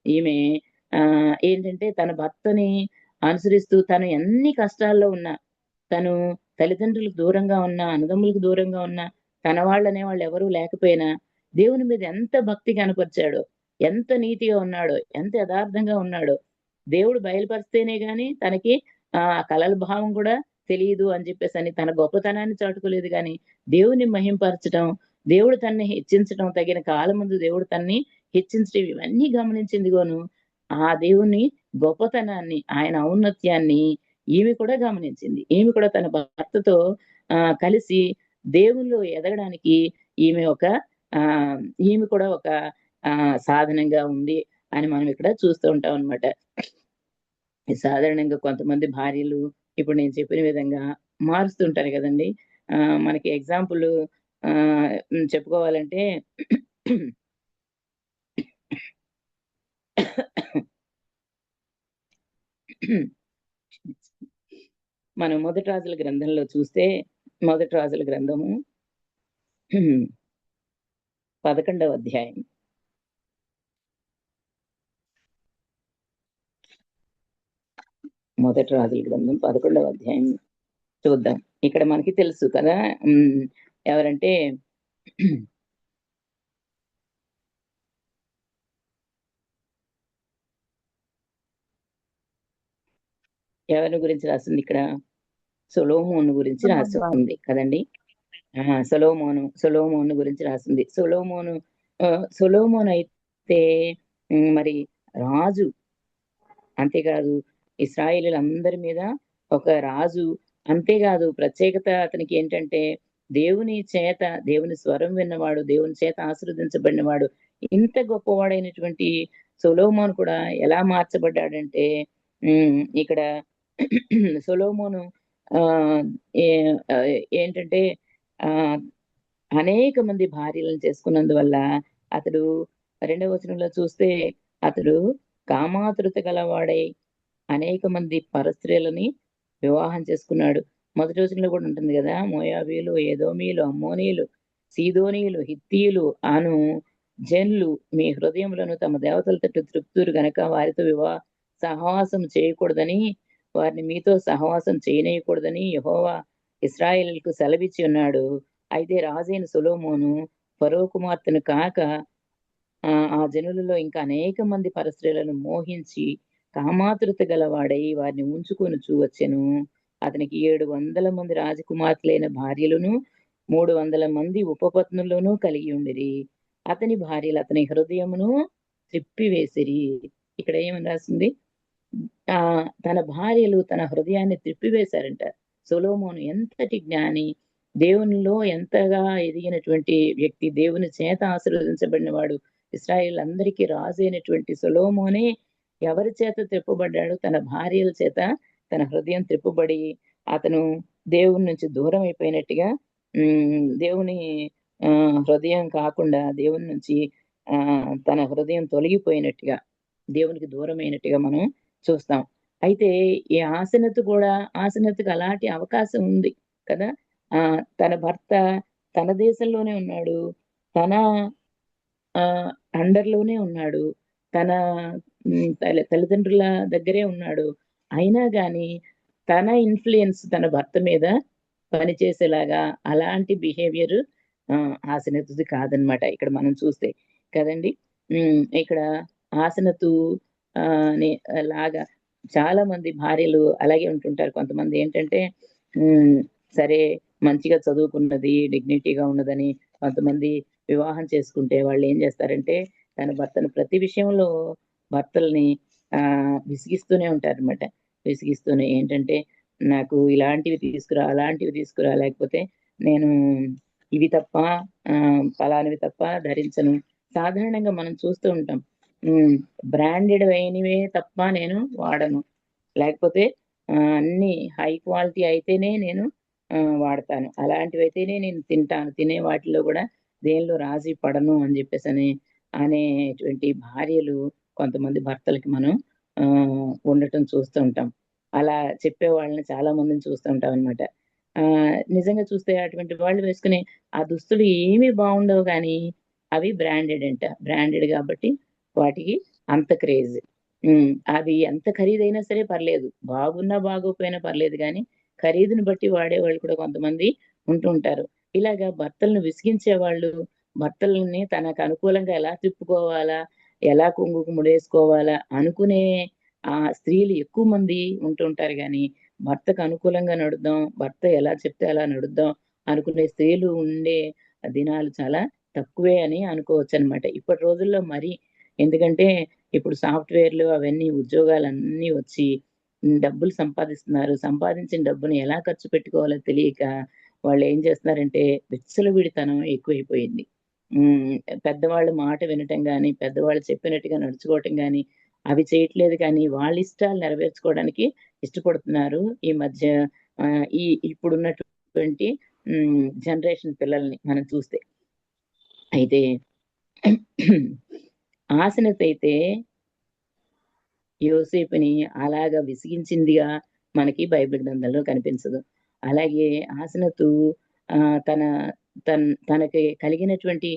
ఈమె ఏంటంటే తన భర్తని అనుసరిస్తూ తను ఎన్ని కష్టాల్లో ఉన్నా, తను తల్లిదండ్రులకు దూరంగా ఉన్నా, అన్నదమ్ములకు దూరంగా ఉన్నా, తన వాళ్ళనే వాళ్ళు ఎవరూ లేకపోయినా దేవుని మీద ఎంత భక్తి కనపరిచాడో, ఎంత నీతిగా ఉన్నాడో, ఎంత యథార్థంగా ఉన్నాడో దేవుడు బయలుపరిస్తేనే గాని తనకి కలల భావం కూడా తెలియదు అని చెప్పేసి తన గొప్పతనాన్ని చాటుకోలేదు. కానీ దేవుని మహింపరచడం, దేవుడు తన్ని హెచ్చించడం, తగిన కాలం ముందు దేవుడు తన్ని హెచ్చించడం, ఇవన్నీ గమనించిందిగోను. ఆ దేవుని గొప్పతనాన్ని, ఆయన ఔన్నత్యాన్ని ఈమె కూడా గమనించింది. ఈమె కూడా తన భర్తతో కలిసి దేవుళ్ళు ఎదగడానికి ఈమె కూడా ఒక సాధనంగా ఉంది అని మనం ఇక్కడ చూస్తూ ఉంటాం అనమాట. సాధారణంగా కొంతమంది భార్యలు ఇప్పుడు నేను చెప్పిన విధంగా మారుస్తుంటారు కదండి. మనకి ఎగ్జాంపుల్ చెప్పుకోవాలంటే మనం మొదటి రాజుల గ్రంథంలో చూస్తే మొదటి రాజుల గ్రంథము 11వ అధ్యాయం. మొదటి రాజుల గ్రంథం 11వ అధ్యాయం చూద్దాం. ఇక్కడ మనకి తెలుసు కదా ఎవరంటే ఎవరి గురించి రాసింది ఇక్కడ? సొలొమోను గురించి రాసి ఉంది కదండి. సొలొమోను గురించి రాసింది. సొలొమోను అయితే మరి రాజు, అంతేకాదు ఇశ్రాయేలీయులందరి మీద ఒక రాజు. అంతేకాదు ప్రత్యేకత అతనికి ఏంటంటే దేవుని స్వరం విన్నవాడు, దేవుని చేత ఆశీర్వదించబడినవాడు. ఇంత గొప్పవాడైనటువంటి సొలొమోను కూడా ఎలా మార్చబడ్డాడంటే ఇక్కడ సొలొమోను ఏంటంటే అనేక మంది భార్యలను చేసుకున్నందువల్ల అతడు 2వ వచనంలో చూస్తే అతడు కామాతురత గలవాడై అనేక మంది పరస్త్రీలని వివాహం చేసుకున్నాడు. మొదటి వచనంలో కూడా ఉంటుంది కదా, మోయాబీలు, ఏదోమీలు, అమ్మోనీలు, సీదోనీలు, హిత్తీయులు అను జనులు మీ హృదయములను తమ దేవతల తట్టు త్రిప్తురు గనక వారితో సహవాసం చేయకూడదని, వారిని మీతో సహవాసం చేయనీయకూడదని యెహోవా ఇశ్రాయేలుకు సెలవిచ్చి ఉన్నాడు. అయితే రాజైన సొలొమోను ఫరో కుమార్తెను కాక ఆ జనులలో ఇంకా అనేక మంది పరస్త్రీలను మోహించి కామాతురత గలవాడై వారిని ఉంచుకొని వచ్చెను. అతనికి 700 మంది రాజకుమార్తెలైన భార్యలను 300 మంది ఉపపత్నులను కలిగి ఉండిరి. అతని భార్యలు అతని హృదయమును త్రిప్పివేసిరి. ఇక్కడ ఏమని రాసింది? తన భార్యలు తన హృదయాన్ని త్రిప్పివేశారంట. సొలొమోను ఎంతటి జ్ఞాని, దేవునిలో ఎంతగా ఎదిగినటువంటి వ్యక్తి, దేవుని చేత ఆశీర్వదించబడిన వాడు, ఇశ్రాయేలులందరికీ రాజు అయినటువంటి సొలొమోనే ఎవరి చేత త్రిప్పబడ్డాడు? తన భార్యల చేత తన హృదయం త్రిప్పబడి అతను దేవుని నుంచి దూరం అయిపోయినట్టుగా, దేవుని హృదయం కాకుండా దేవుని నుంచి తన హృదయం తొలగిపోయినట్టుగా, దేవునికి దూరమైనట్టుగా మనం చూస్తాం. అయితే ఈ ఆసనత్తుకు అలాంటి అవకాశం ఉంది కదా. తన భర్త తన దేశంలోనే ఉన్నాడు, తన అండర్లోనే ఉన్నాడు, తన తల్లిదండ్రుల దగ్గరే ఉన్నాడు. అయినా గాని తన ఇన్ఫ్లుయెన్స్ తన భర్త మీద పనిచేసేలాగా అలాంటి బిహేవియర్ ఆసనత్తుది కాదనమాట ఇక్కడ మనం చూస్తే కదండి. ఇక్కడ ఆసనత్తు లాగా చాలా మంది భార్యలు అలాగే ఉంటుంటారు. కొంతమంది ఏంటంటే సరే మంచిగా చదువుకున్నది, డిగ్నిటీగా ఉన్నదని కొంతమంది వివాహం చేసుకుంటే వాళ్ళు ఏం చేస్తారంటే తన భర్తను ప్రతి విషయంలో భర్తల్ని విసిగిస్తూనే ఉంటారనమాట. విసిగిస్తూనే ఏంటంటే నాకు ఇలాంటివి తీసుకురా, అలాంటివి తీసుకురా, లేకపోతే నేను ఇవి తప్ప ఫలానివి తప్ప ధరించను. సాధారణంగా మనం చూస్తూ ఉంటాం, బ్రాండెడ్ అయినవే తప్ప నేను వాడను, లేకపోతే అన్ని హై క్వాలిటీ అయితేనే నేను వాడతాను, అలాంటివి అయితేనే నేను తింటాను, తినే వాటిలో కూడా దేనిలో రాజీ పడను అని చెప్పేసి అనేటువంటి భార్యలు కొంతమంది భర్తలకి మనం ఉండటం చూస్తూ ఉంటాం. అలా చెప్పే వాళ్ళని చాలా మందిని చూస్తూ ఉంటాం అనమాట. నిజంగా చూస్తే అటువంటి వాళ్ళు వేసుకునే ఆ దుస్తులు ఏమీ బాగుండవు, కానీ అవి బ్రాండెడ్ అంట. బ్రాండెడ్ కాబట్టి వాటికి అంత క్రేజ్. అది ఎంత ఖరీదైనా సరే పర్లేదు, బాగున్నా బాగోపోయినా పర్లేదు, కానీ ఖరీదుని బట్టి వాడేవాళ్ళు కూడా కొంతమంది ఉంటూ ఉంటారు. ఇలాగా భర్తలను విసిగించే వాళ్ళు, భర్తలని తనకు అనుకూలంగా ఎలా తిప్పుకోవాలా, ఎలా కొంగుకు ముడేసుకోవాలా అనుకునే స్త్రీలు ఎక్కువ మంది ఉంటుంటారు. కానీ భర్తకు అనుకూలంగా నడుద్దాం, భర్త ఎలా చెప్తే అలా నడుద్దాం అనుకునే స్త్రీలు ఉండే దినాలు చాలా తక్కువే అని అనుకోవచ్చు అనమాట ఇప్పటి రోజుల్లో. మరి ఎందుకంటే ఇప్పుడు సాఫ్ట్వేర్లు అవన్నీ ఉద్యోగాలన్నీ వచ్చి డబ్బులు సంపాదిస్తున్నారు. సంపాదించిన డబ్బుని ఎలా ఖర్చు పెట్టుకోవాలో తెలియక వాళ్ళు ఏం చేస్తున్నారంటే విచ్చలవిడితనం ఎక్కువైపోయింది. పెద్దవాళ్ళ మాట వినటం గాని, పెద్దవాళ్ళు చెప్పినట్టుగా నడుచుకోవటం గాని, అవి చేయట్లేదు కానీ వాళ్ళ ఇష్టాలు నెరవేర్చుకోవడానికి ఇష్టపడుతున్నారు ఈ మధ్య. ఇప్పుడున్నటువంటి జనరేషన్ పిల్లల్ని మనం చూస్తే. అయితే ఆసనతైతే యోసేపుని అలాగా విసిగించిందిగా మనకి బైబిల్ గ్రంథంలో కనిపించదు. అలాగే ఆసనతు తన తనకి కలిగినటువంటి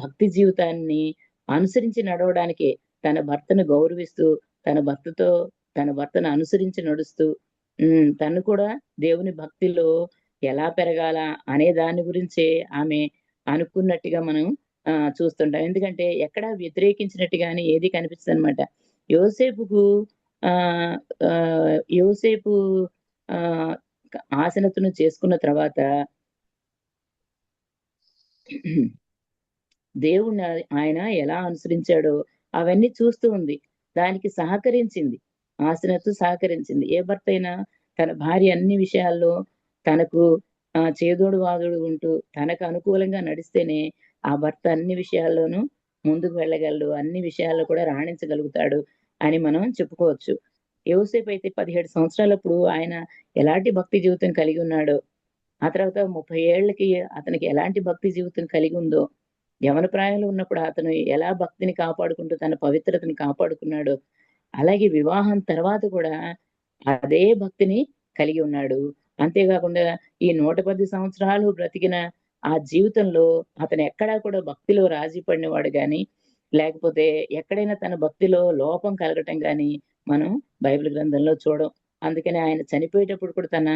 భక్తి జీవితాన్ని అనుసరించి నడవడానికే, తన భర్తను గౌరవిస్తూ, తన భర్తను అనుసరించి నడుస్తూ, తను కూడా దేవుని భక్తిలో ఎలా పెరగాల అనే దాని గురించే ఆమె అనుకున్నట్టుగా మనం చూస్తుంటాం. ఎందుకంటే ఎక్కడా వ్యతిరేకించినట్టుగానే ఏది కనిపించదనమాట. యోసేపు ఆసనతును చేసుకున్న తర్వాత దేవుణ్ణి ఆయన ఎలా అనుసరించాడో అవన్నీ చూస్తూ ఉంది. దానికి సహకరించింది, ఆసనతు సహకరించింది. ఏ భర్త అయినా తన భార్య అన్ని విషయాల్లో తనకు చేదోడు వాదోడు ఉంటూ తనకు అనుకూలంగా నడిస్తేనే ఆ భర్త అన్ని విషయాల్లోనూ ముందుకు వెళ్ళగలడు, అన్ని విషయాల్లో కూడా రాణించగలుగుతాడు అని మనం చెప్పుకోవచ్చు. యోసేపు అయితే 17 సంవత్సరాలప్పుడు ఆయన ఎలాంటి భక్తి జీవితం కలిగి ఉన్నాడో, ఆ తర్వాత 30 ఏళ్లకి అతనికి ఎలాంటి భక్తి జీవితం కలిగి ఉందో, యవన ప్రాయంలో ఉన్నప్పుడు అతను ఎలా భక్తిని కాపాడుకుంటూ తన పవిత్రతని కాపాడుకున్నాడో, అలాగే వివాహం తర్వాత కూడా అదే భక్తిని కలిగి ఉన్నాడు. అంతేకాకుండా ఈ 110 సంవత్సరాలు బ్రతికిన ఆ జీవితంలో అతను ఎక్కడా కూడా భక్తిలో రాజీ పడినవాడు గాని, లేకపోతే ఎక్కడైనా తన భక్తిలో లోపం కలగటం గాని మనం బైబిల్ గ్రంథంలో చూడం. అందుకని ఆయన చనిపోయేటప్పుడు కూడా తన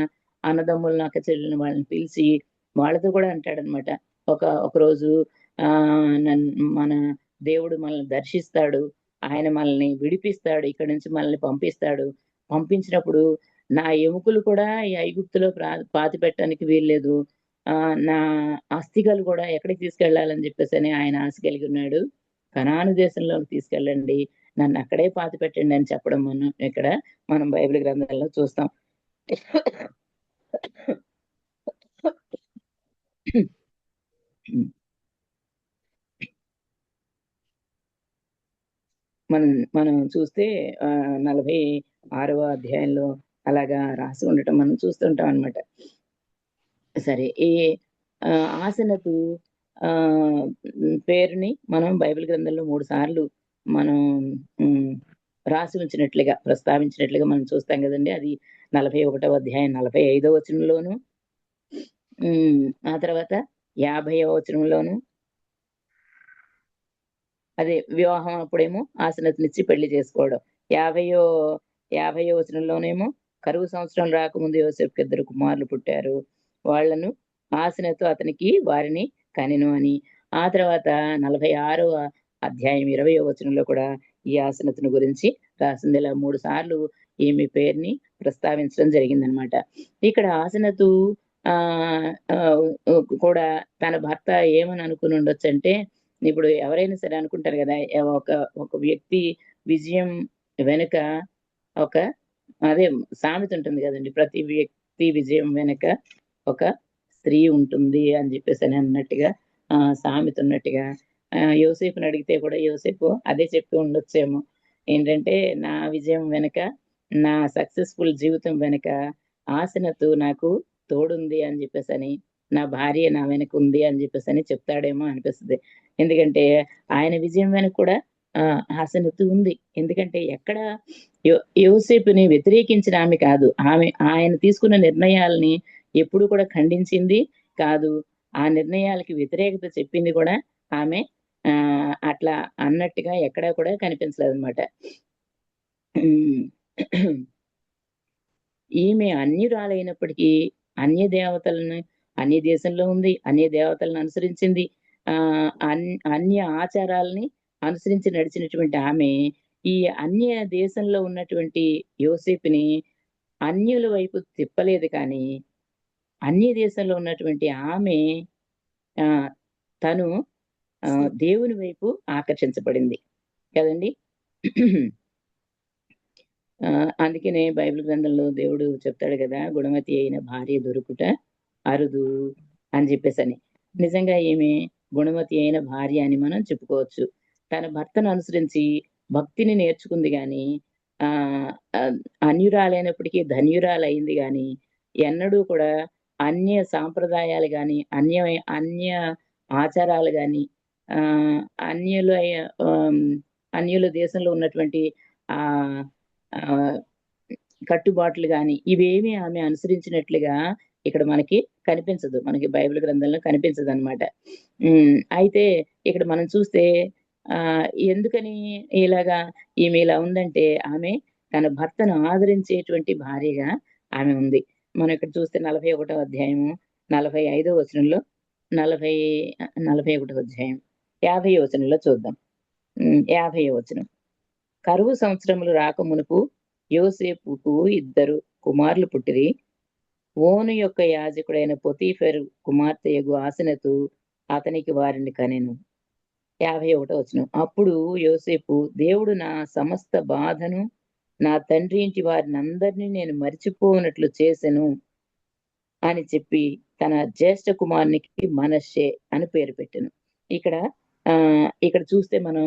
అన్నదమ్ములను, అక్క చెల్లెలను వాళ్ళని పిలిచి వాళ్ళతో కూడా అంటాడనమాట. ఒకరోజు మన దేవుడు మనల్ని దర్శిస్తాడు, ఆయన మనల్ని విడిపిస్తాడు, ఇక్కడి నుంచి మనల్ని పంపిస్తాడు. పంపించినప్పుడు నా ఎముకలు కూడా ఈ ఐగుప్తులో పాతి పెట్టడానికి వీల్లేదు, నా అస్థికలు కూడా ఎక్కడికి తీసుకెళ్లాలని చెప్పేసి ఆయన ఆశ కలిగి ఉన్నాడు. కనాను దేశంలోకి తీసుకెళ్ళండి, నన్ను అక్కడే పాతి పెట్టండి అని చెప్పడం మనం బైబిల్ గ్రంథాల్లో చూస్తాం. మనం చూస్తే 46వ అధ్యాయంలో అలాగా రాసి ఉండటం మనం చూస్తుంటాం అన్నమాట. సరే, ఈ ఆసనతు పేరుని మనం బైబిల్ గ్రంథంలో 3 సార్లు మనం రాసి ఉంచినట్లుగా, ప్రస్తావించినట్లుగా మనం చూస్తాం కదండి. అది 41వ అధ్యాయం 45వ వచనంలోను, ఆ తర్వాత 50వ వచనంలోను, అదే వివాహం అప్పుడేమో ఆసనతునిచ్చి పెళ్లి చేసుకోవడం. 50వ వచనంలోనేమో కరువు సంవత్సరం రాకముందు యోసేపుకి 2 కుమారులు పుట్టారు, వాళ్లను ఆసనతు అతనికి వారిని కనెను అని. ఆ తర్వాత 46వ అధ్యాయం 20వ వచనంలో కూడా ఈ ఆసనతుని గురించి రాసింది. ఇలా 3 సార్లు ఈమె పేరుని ప్రస్తావించడం జరిగిందనమాట. ఇక్కడ ఆసనతు కూడా తన భర్త ఏమని అనుకుని ఉండొచ్చు అంటే, ఇప్పుడు ఎవరైనా సరే అనుకుంటారు కదా, ఒక వ్యక్తి విజయం వెనుక అదే సామెత ఉంటుంది కదండి, ప్రతి వ్యక్తి విజయం వెనుక ఒక స్త్రీ ఉంటుంది అని చెప్పేసి అన్నట్టుగా సామెత ఉన్నట్టుగా యోసేపుని అడిగితే కూడా యోసేపు అదే చెప్పి ఉండొచ్చేమో. ఏంటంటే, నా విజయం వెనుక, నా సక్సెస్ఫుల్ జీవితం వెనుక ఆసనతు నాకు తోడుంది అని చెప్పేసి, నా భార్య నా వెనక ఉంది అని చెప్పేసి చెప్తాడేమో అనిపిస్తుంది. ఎందుకంటే ఆయన విజయం వెనక కూడా ఆసనతు ఉంది. ఎందుకంటే ఎక్కడ యోసేపుని వ్యతిరేకించిన ఆమె కాదు, ఆయన తీసుకున్న నిర్ణయాలని ఎప్పుడు కూడా ఖండించింది కాదు, ఆ నిర్ణయాలకి వ్యతిరేకత చెప్పింది కూడా ఆమె అట్లా అన్నట్టుగా ఎక్కడా కూడా కనిపించలేదు అనమాట. ఈమె అన్యురాలైనప్పటికీ అన్య దేశంలో ఉంది, అన్య దేవతలను అనుసరించింది, అన్య ఆచారాలని అనుసరించి నడిచినటువంటి ఆమె ఈ అన్య దేశంలో ఉన్నటువంటి యోసేపుని అన్యుల వైపు తిప్పలేదు. కానీ అన్య దేశంలో ఉన్నటువంటి ఆమె తను దేవుని వైపు ఆకర్షించబడింది కదండి. అందుకనే బైబిల్ గ్రంథంలో దేవుడు చెప్తాడు కదా, గుణవతి అయిన భార్య దొరుకుట అరుదు అని చెప్పేసి. నిజంగా ఈమె గుణవతి అయిన భార్య అని మనం చెప్పుకోవచ్చు. తన భర్తను అనుసరించి భక్తిని నేర్చుకుంది గాని ఆ అన్యురాలైనప్పటికీ ధన్యురాలైంది గాని ఎన్నడూ కూడా అన్య సాంప్రదాయాలు గాని అన్య ఆచారాలు గాని అన్యుల అన్యుల దేశంలో ఉన్నటువంటి ఆ కట్టుబాట్లు గాని ఇవేమి ఆమె అనుసరించినట్లుగా ఇక్కడ మనకి కనిపించదు. మనకి బైబిల్ గ్రంథంలో కనిపించదు అనమాట. అయితే ఇక్కడ మనం చూస్తే ఎందుకని ఇలాగా ఈమె ఇలా ఉందంటే ఆమె తన భర్తను ఆదరించేటువంటి భార్యగా ఆమె ఉంది. మనం ఇక్కడ చూస్తే 41వ అధ్యాయము 45వ వచనంలో 41వ అధ్యాయం 50వ వచనంలో చూద్దాం. 50వ వచనం. కరువు సంవత్సరములు రాక మునుపు యోసేపుకు 2 కుమారులు పుట్టిరి. ఓను యొక్క యాజకుడైన పొతీఫెరు కుమార్తెయగు ఆసెనతు అతనికి వారిని కనెను. 51వ వచనం. అప్పుడు యోసేపు, దేవుడు నా సమస్త బాధను నా తండ్రి ఇంటి వారిని అందరినీ నేను మరిచిపోనట్లు చేసెను అని చెప్పి తన జ్యేష్ఠ కుమారునికి మనష్షే అని పేరు పెట్టెను. ఇక్కడ చూస్తే మనం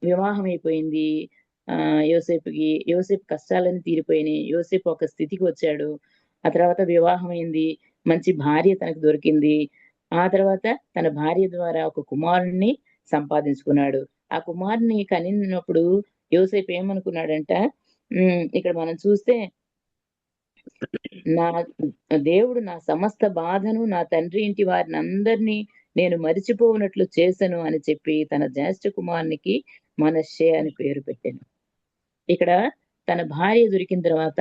వివాహం అయిపోయింది. యోసేపు కష్టాలన్నీ తీరిపోయినాయి. యోసేపు ఒక స్థితికి వచ్చాడు. ఆ తర్వాత వివాహం అయింది. మంచి భార్య తనకు దొరికింది. ఆ తర్వాత తన భార్య ద్వారా ఒక కుమారుణ్ణి సంపాదించుకున్నాడు. ఆ కుమారుని కనినప్పుడు యోసేపు ఏమనుకున్నాడంట, ఇక్కడ మనం చూస్తే నా దేవుడు నా సమస్త బాధను నా తండ్రి ఇంటి వారిని అందరినీ నేను మరిచిపోనట్లు చేశాను అని చెప్పి తన జ్యేష్ఠ కుమారునికి మనష్షే అని పేరు పెట్టాను. ఇక్కడ తన భార్య దొరికిన తర్వాత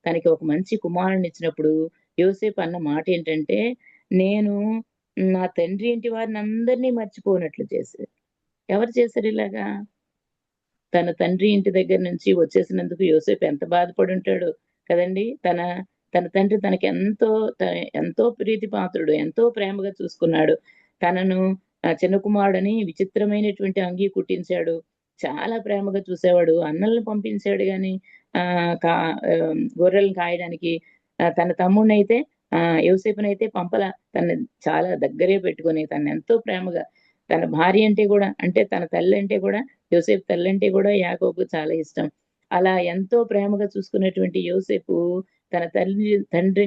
తనకి ఒక మంచి కుమారుని ఇచ్చినప్పుడు యోసేపు అన్న మాట ఏంటంటే, నేను నా తండ్రి ఇంటి వారిని అందరినీ మర్చిపోనట్లు చేశారు. ఎవరు చేశారు ఇలాగా? తన తండ్రి ఇంటి దగ్గర నుంచి వచ్చేసినందుకు యోసేపు ఎంత బాధపడి ఉంటాడు కదండి. తన తండ్రి తనకి ఎంతో ప్రీతి పాత్రుడు, ఎంతో ప్రేమగా చూసుకున్నాడు. తనను చిన్న కుమారుడని విచిత్రమైనటువంటి అంగీ కుట్టించాడు. చాలా ప్రేమగా చూసేవాడు. అన్నలను పంపించాడు గాని గొర్రెలను కాయడానికి. తన తమ్ముడినైతే యోసేపునైతే పంపల. తన చాలా దగ్గరే పెట్టుకొని తను ఎంతో ప్రేమగా, తన భార్య అంటే కూడా, అంటే తన తల్లి అంటే కూడా, యోసేపు తల్లి అంటే కూడా యాకోబు చాలా ఇష్టం. అలా ఎంతో ప్రేమగా చూసుకున్నటువంటి యోసేపు తన తండ్రి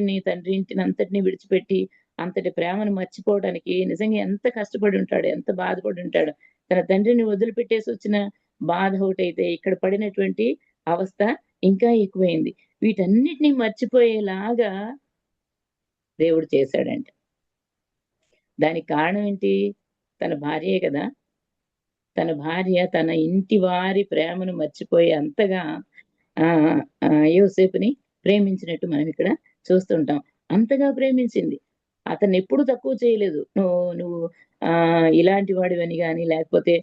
ఇంటిని అంతటిని విడిచిపెట్టి అంతటి ప్రేమను మర్చిపోవడానికి నిజంగా ఎంత కష్టపడి ఉంటాడు, ఎంత బాధపడి ఉంటాడు. తన తండ్రిని వదిలిపెట్టేసి వచ్చిన బాధ ఒకటైతే ఇక్కడ పడినటువంటి అవస్థ ఇంకా ఎక్కువైంది. వీటన్నిటిని మర్చిపోయేలాగా దేవుడు చేశాడంట. దానికి కారణం ఏంటి? తన భార్యే కదా. తన భార్య తన ఇంటి వారి ప్రేమను మర్చిపోయే అంతగా యోసేపుని ప్రేమించినట్టు మనం ఇక్కడ చూస్తుంటాం. అంతగా ప్రేమించింది. అతన్ని ఎప్పుడు తక్కువ చేయలేదు. నువ్వు ఇలాంటి వాడివని గాని, లేకపోతే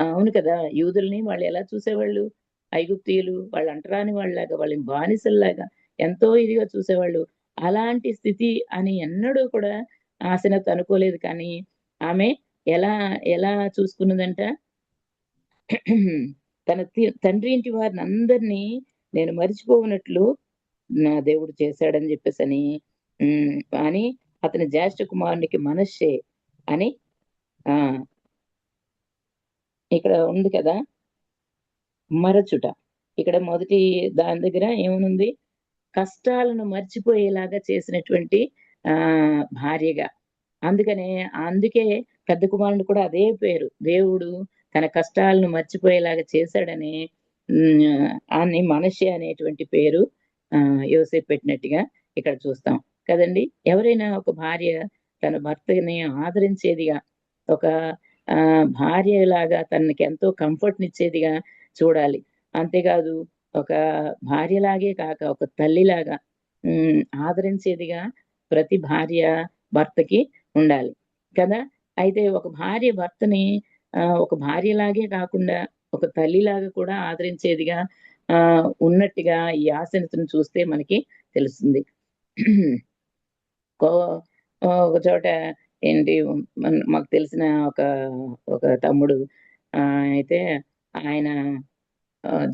అవును కదా, యూదుల్ని వాళ్ళు ఎలా చూసేవాళ్ళు? ఐగుప్తీయులు వాళ్ళు అంటరాని వాళ్ళలాగా, వాళ్ళని బానిసల్లాగా ఎంతో ఇదిగా చూసేవాళ్ళు. అలాంటి స్థితి అని ఎన్నడూ కూడా ఆసెనతు అనుకోలేదు. కానీ ఆమె ఎలా చూసుకున్నదంట, తన తండ్రి ఇంటి వారిని అందరినీ నేను మరిచిపోనట్లు నా దేవుడు చేశాడని చెప్పేసని అని అతని జ్యేష్ఠ కుమారునికి మనష్షే అని ఇక్కడ ఉంది కదా, మరచుట. ఇక్కడ మొదటి దాని దగ్గర ఏమనుంది? కష్టాలను మర్చిపోయేలాగా చేసినటువంటి భార్యగా. అందుకే పెద్ద కుమారుడు కూడా అదే పేరు, దేవుడు తన కష్టాలను మర్చిపోయేలాగా చేశాడని అని మనష్షే అనేటువంటి పేరు యోసేపు పెట్టినట్టుగా ఇక్కడ చూస్తాం కదండి. ఎవరైనా ఒక భార్య తన భర్తని ఆదరించేదిగా, ఒక భార్యలాగా తనకి ఎంతో కంఫర్ట్ నిచ్చేదిగా చూడాలి. అంతేకాదు ఒక భార్యలాగే కాక ఒక తల్లిలాగా ఆదరించేదిగా ప్రతి భార్య భర్తకి ఉండాలి కదా. అయితే ఒక భార్య భర్తని ఒక భార్యలాగే కాకుండా ఒక తల్లిలాగా కూడా ఆదరించేదిగా ఉన్నట్టుగా ఈ ఆసెనతును చూస్తే మనకి తెలుస్తుంది. ఒక చోట ఏంటి, మాకు తెలిసిన ఒక తమ్ముడు అయితే ఆయన